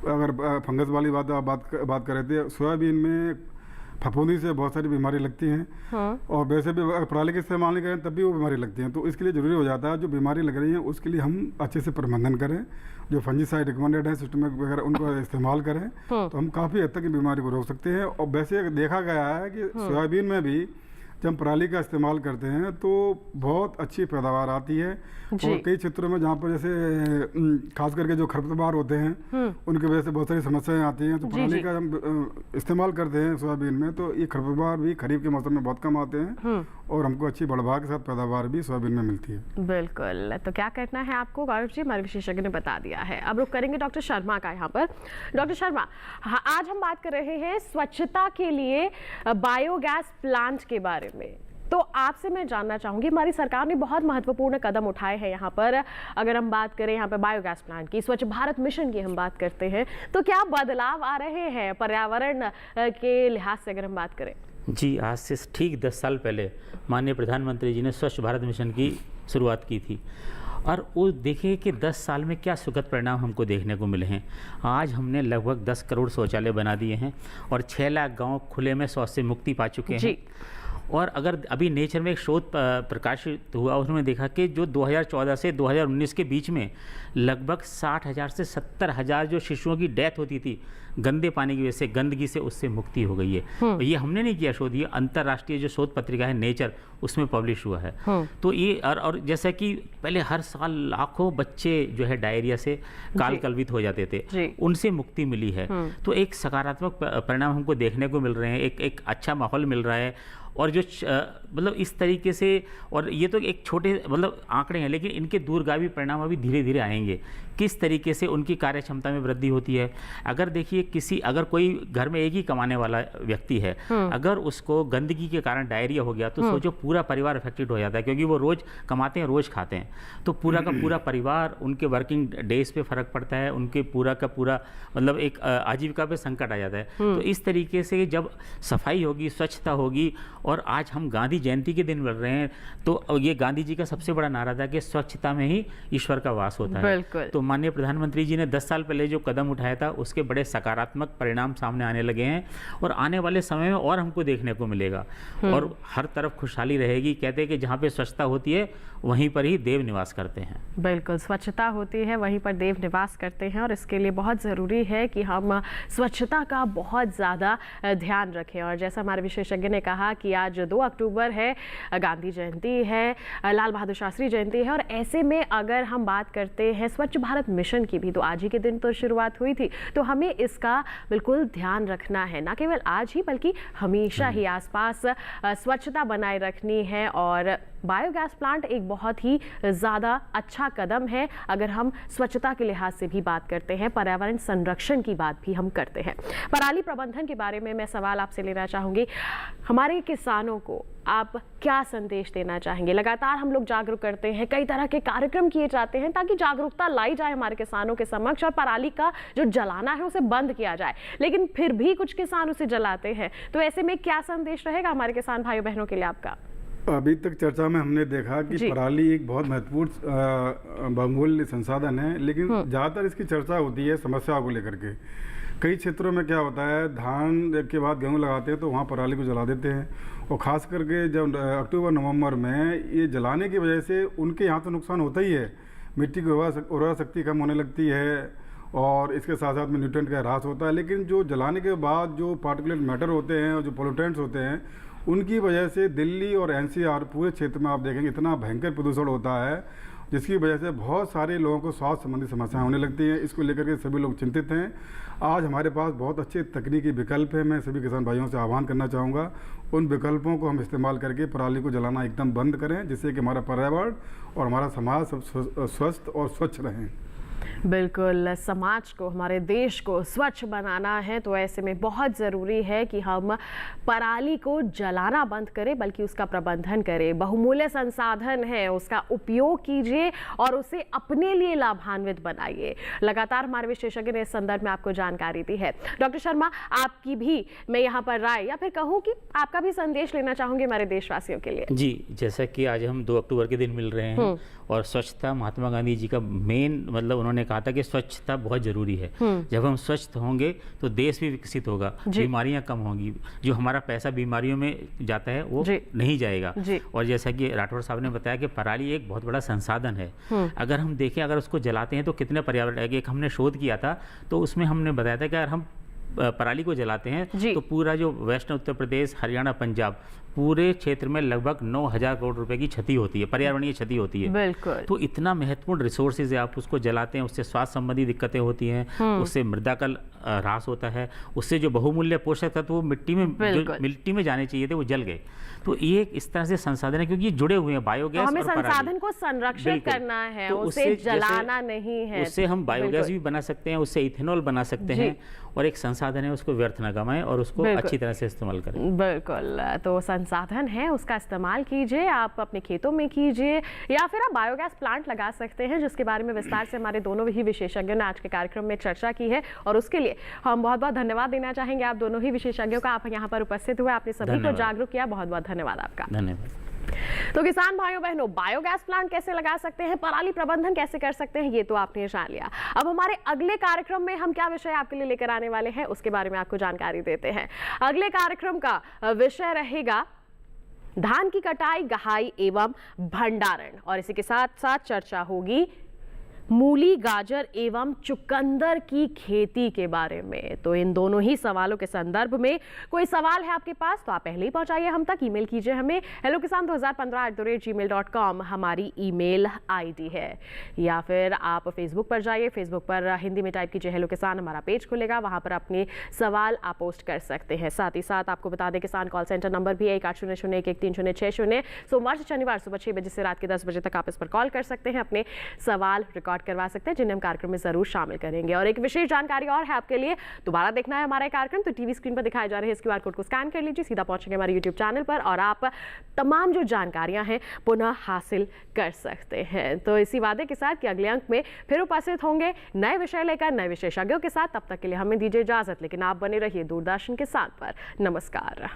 अगर फंगस वाली बात कर रहे थे, सोयाबीन में फफूंदी से बहुत सारी बीमारी लगती हैं। और वैसे भी पराली का इस्तेमाल नहीं करें तब भी वो बीमारी लगती हैं। तो इसके लिए ज़रूरी हो जाता है जो बीमारी लग रही है उसके लिए हम अच्छे से प्रबंधन करें, जो फंजीसाइड रिकमेंडेड है सिस्टमिक वगैरह उनको इस्तेमाल करें, तो हम काफ़ी हद तक बीमारी को रोक सकते हैं। और वैसे देखा गया है कि सोयाबीन में भी जब हम पराली का इस्तेमाल करते हैं तो बहुत अच्छी पैदावार आती है। और कई क्षेत्रों में जहाँ पर जैसे खास करके जो खरपतवार होते हैं उनकी वजह से बहुत सारी समस्याएं आती हैं, तो पराली का हम इस्तेमाल करते हैं सोयाबीन में, तो ये खरपतवार भी खरीफ के मौसम में बहुत कम आते हैं और हमको अच्छी बढ़वार के साथ पैदावार भी सोयाबीन में मिलती है। बिल्कुल, तो क्या करना है आपको गौरव जी, हमारे विशेषज्ञ ने बता दिया है। अब रुक करेंगे डॉक्टर शर्मा का यहाँ पर। डॉक्टर शर्मा, आज हम बात कर रहे हैं स्वच्छता के लिए बायोगैस प्लांट के बारे में। तो आपसे मैं जानना चाहूंगी, हमारी सरकार ने बहुत महत्वपूर्ण कदम उठाए हैं यहाँ पर। अगर हम बात करें यहाँ पर बायोगैस प्लांट की, स्वच्छ भारत मिशन की हम बात करते हैं, तो क्या बदलाव आ रहे हैं पर्यावरण के लिहाज से अगर हम बात करें? जी, आज से ठीक 10 साल पहले माननीय प्रधानमंत्री जी ने स्वच्छ भारत मिशन की शुरुआत की थी और वो देखिए कि 10 साल में क्या सुखद परिणाम हमको देखने को मिले हैं। आज हमने लगभग 10 करोड़ शौचालय बना दिए हैं और 6 लाख गांव खुले में शौच से मुक्ति पा चुके हैं। और अगर अभी नेचर में एक शोध प्रकाशित हुआ, उसमें देखा कि जो 2014 से 2019 के बीच में लगभग 60,000 से 70,000 जो शिशुओं की डेथ होती थी गंदे पानी की वजह से, गंदगी से, उससे मुक्ति हो गई है। और ये हमने नहीं किया शोध, ये अंतर्राष्ट्रीय जो शोध पत्रिका है नेचर, उसमें पब्लिश हुआ है। तो ये और जैसा कि पहले हर साल लाखों बच्चे जो है डायरिया से काल कलवित हो जाते थे, उनसे मुक्ति मिली है। तो एक सकारात्मक परिणाम हमको देखने को मिल रहे हैं, एक अच्छा माहौल मिल रहा है। और जो मतलब इस तरीके से, और ये तो एक छोटे मतलब आंकड़े हैं, लेकिन इनके दूरगामी परिणाम अभी धीरे धीरे आएंगे। किस तरीके से उनकी कार्य क्षमता में वृद्धि होती है। अगर देखिए अगर कोई घर में एक ही कमाने वाला व्यक्ति है, अगर उसको गंदगी के कारण डायरिया हो गया तो सोचो पूरा परिवार अफेक्टेड हो जाता है, क्योंकि वो रोज कमाते हैं, रोज खाते हैं, तो पूरा का पूरा परिवार, उनके वर्किंग डेज पे फर्क पड़ता है, उनके पूरा का पूरा मतलब एक आजीविका पे संकट आ जाता है। तो इस तरीके से जब सफाई होगी, स्वच्छता होगी, और आज हम गांधी जयंती के दिन मिल रहे हैं, तो ये गांधी जी का सबसे बड़ा नारा था कि स्वच्छता में ही ईश्वर का वास होता है। तो माननीय प्रधानमंत्री जी ने 10 साल पहले जो कदम उठाया था उसके बड़े सकारात्मक परिणाम सामने आने लगे हैं और आने वाले समय में और हमको देखने को मिलेगा और हर तरफ खुशहाली रहेगी। कहते हैं कि जहाँ पे स्वच्छता होती है वहीं पर ही देव निवास करते हैं। बिल्कुल, स्वच्छता होती है वहीं पर देव निवास करते हैं और इसके लिए बहुत ज़रूरी है कि हम स्वच्छता का बहुत ज़्यादा ध्यान रखें। और जैसा हमारे विशेषज्ञ ने कहा कि आज 2 अक्टूबर है, गांधी जयंती है, लाल बहादुर शास्त्री जयंती है, और ऐसे में अगर हम बात करते हैं स्वच्छ भारत मिशन की भी, तो आज ही के दिन तो शुरुआत हुई थी, तो हमें इसका बिल्कुल ध्यान रखना है, ना केवल आज ही बल्कि हमेशा ही आसपास स्वच्छता बनाए रखनी है। और बायोगैस प्लांट एक बहुत ही ज़्यादा अच्छा कदम है अगर हम स्वच्छता के लिहाज से भी बात करते हैं, पर्यावरण संरक्षण की बात भी हम करते हैं। पराली प्रबंधन के बारे में मैं सवाल आपसे लेना चाहूँगी, हमारे किसानों को आप क्या संदेश देना चाहेंगे? लगातार हम लोग जागरूक करते हैं, कई तरह के कार्यक्रम किए जाते हैं ताकि जागरूकता लाई जाए हमारे किसानों के समक्ष और पराली का जो जलाना है उसे बंद किया जाए, लेकिन फिर भी कुछ किसान उसे जलाते हैं। तो ऐसे में क्या संदेश रहेगा हमारे किसान भाइयों बहनों के लिए आपका? अभी तक चर्चा में हमने देखा कि पराली एक बहुत महत्वपूर्ण बहुमूल्य संसाधन है, लेकिन ज़्यादातर इसकी चर्चा होती है समस्याओं को लेकर के। कई क्षेत्रों में क्या होता है, धान के बाद गेहूँ लगाते हैं तो वहाँ पराली को जला देते हैं, और ख़ास करके जब अक्टूबर नवंबर में ये जलाने की वजह से उनके यहाँ तो नुकसान होता ही है, मिट्टी की उर्वरा शक्ति कम होने लगती है और इसके साथ साथ में न्यूट्रिएंट का ह्रास होता है। लेकिन जो जलाने के बाद जो पार्टिकुलेट मैटर होते हैं और जो पोल्यूटेंट्स होते हैं, उनकी वजह से दिल्ली और एनसीआर पूरे क्षेत्र में आप देखेंगे इतना भयंकर प्रदूषण होता है, जिसकी वजह से बहुत सारे लोगों को स्वास्थ्य संबंधी समस्याएं होने लगती हैं। इसको लेकर के सभी लोग चिंतित हैं। आज हमारे पास बहुत अच्छे तकनीकी विकल्प हैं। मैं सभी किसान भाइयों से आह्वान करना चाहूँगा, उन विकल्पों को हम इस्तेमाल करके पराली को जलाना एकदम बंद करें, जिससे कि हमारा पर्यावरण और हमारा समाज सब स्वस्थ और स्वच्छ रहें। बिल्कुल, समाज को, हमारे देश को स्वच्छ बनाना है तो ऐसे में बहुत ज़रूरी है कि हम पराली को जलाना बंद करें, बल्कि उसका प्रबंधन करें। बहुमूल्य संसाधन है, उसका उपयोग कीजिए और उसे अपने लिए लाभान्वित बनाइए। लगातार हमारे विशेषज्ञ ने इस संदर्भ में आपको जानकारी दी है। डॉक्टर शर्मा, आपकी भी मैं यहाँ पर राय या फिर कहूँ कि आपका भी संदेश लेना चाहूँगी हमारे देशवासियों के लिए। जी, जैसा कि आज हम 2 अक्टूबर के दिन मिल रहे हैं और स्वच्छता महात्मा गांधी जी का मेन मतलब उन्होंने कहा था कि स्वच्छता बहुत जरूरी है। जब हम स्वच्छ होंगे तो देश भी विकसित होगा, बीमारियां कम होंगी, जो हमारा पैसा बीमारियों में जाता है वो नहीं जाएगा। और जैसा कि राठौर साहब ने बताया कि पराली एक बहुत बड़ा संसाधन है। अगर हम देखें, अगर उसको जलाते हैं तो कितने पर्यावरण, एक हमने शोध किया था तो उसमें हमने बताया था कि अगर हम पराली को जलाते हैं तो पूरा जो वेस्टर्न उत्तर प्रदेश, हरियाणा, पंजाब पूरे क्षेत्र में लगभग 9,000 करोड़ रुपए की क्षति होती है, पर्यावरणीय क्षति होती है। बिल्कुल। तो इतना महत्वपूर्ण रिसोर्सेज है, आप उसको जलाते हैं, उससे स्वास्थ्य संबंधी दिक्कतें होती हैं, उससे मृदा का ह्रास होता है, उससे जो बहुमूल्य पोषक तत्व वो मिट्टी में जाने चाहिए थे वो जल गए। तो ये इस तरह से संसाधन है, क्योंकि ये जुड़े हुए हैं बायोगैस हमें संसाधन को संरक्षित करना है, तो उसे जलाना नहीं है। उससे हम बायोगैस भी बना सकते हैं, उससे इथेनॉल बना सकते हैं, और एक संसाधन है, उसको व्यर्थ न गवाएं और उसको अच्छी तरह से इस्तेमाल करें। बिल्कुल, तो संसाधन है उसका इस्तेमाल कीजिए, आप अपने खेतों में कीजिए या फिर आप बायोगैस प्लांट लगा सकते हैं, जिसके बारे में विस्तार से हमारे दोनों ही विशेषज्ञों ने आज के कार्यक्रम में चर्चा की है। और उसके लिए हम बहुत बहुत धन्यवाद देना चाहेंगे आप दोनों ही विशेषज्ञों का। आप यहाँ पर उपस्थित हुए, आपने सभी को जागरूक किया, बहुत बहुत धन्यवाद आपका। धन्यवाद। तो किसान भाइयों बहनों, बायोगैस प्लांट कैसे लगा सकते हैं, पराली प्रबंधन कैसे कर सकते हैं, ये तो आपने जान लिया। अब हमारे अगले कार्यक्रम में हम क्या विषय आपके लिए लेकर आने वाले हैं, उसके बारे में आपको जानकारी देते हैं। अगले कार्यक्रम का विषय रहेगा धान की कटाई, गहाई एवं भंडारण, और इसी के साथ साथ चर्चा होगी मूली, गाजर एवं चुकंदर की खेती के बारे में। तो इन दोनों ही सवालों के संदर्भ में कोई सवाल है आपके पास तो आप पहले ही पहुंचाइए हम तक। ईमेल कीजिए हमें hellokisan2015@gmail.com हमारी ईमेल आईडी है, या फिर आप फेसबुक पर जाइए, फेसबुक पर हिंदी में टाइप कीजिए हेलो किसान, हमारा पेज खुलेगा, वहां पर अपने सवाल आप पोस्ट कर सकते हैं। साथ ही साथ आपको बता दें किसान कॉल सेंटर नंबर भी है 1800-113-060। सोमवार से शनिवार सुबह 6 बजे से रात के 10 बजे तक आप इस पर कॉल कर सकते हैं, अपने सवाल रिकॉर्ड करवा सकते हैं, जिन्हें हम कार्यक्रम में जरूर शामिल करेंगे। और एक विशेष जानकारी और है आपके लिए, दोबारा देखना है हमारा कार्यक्रम तो टीवी स्क्रीन पर दिखाए जा रहे इस क्यूआर कोड को स्कैन कर लीजिए, सीधा पहुंचेंगे हमारे यूट्यूब चैनल पर और आप तमाम जो जानकारियां हैं पुनः हासिल कर सकते हैं। तो इसी वादे के साथ कि अगले अंक में फिर उपस्थित होंगे नए विषय लेकर, नए विशेषज्ञों के साथ। तब तक के लिए हमें दीजिए इजाजत, लेकिन आप बने रहिए दूरदर्शन के साथ पर। नमस्कार।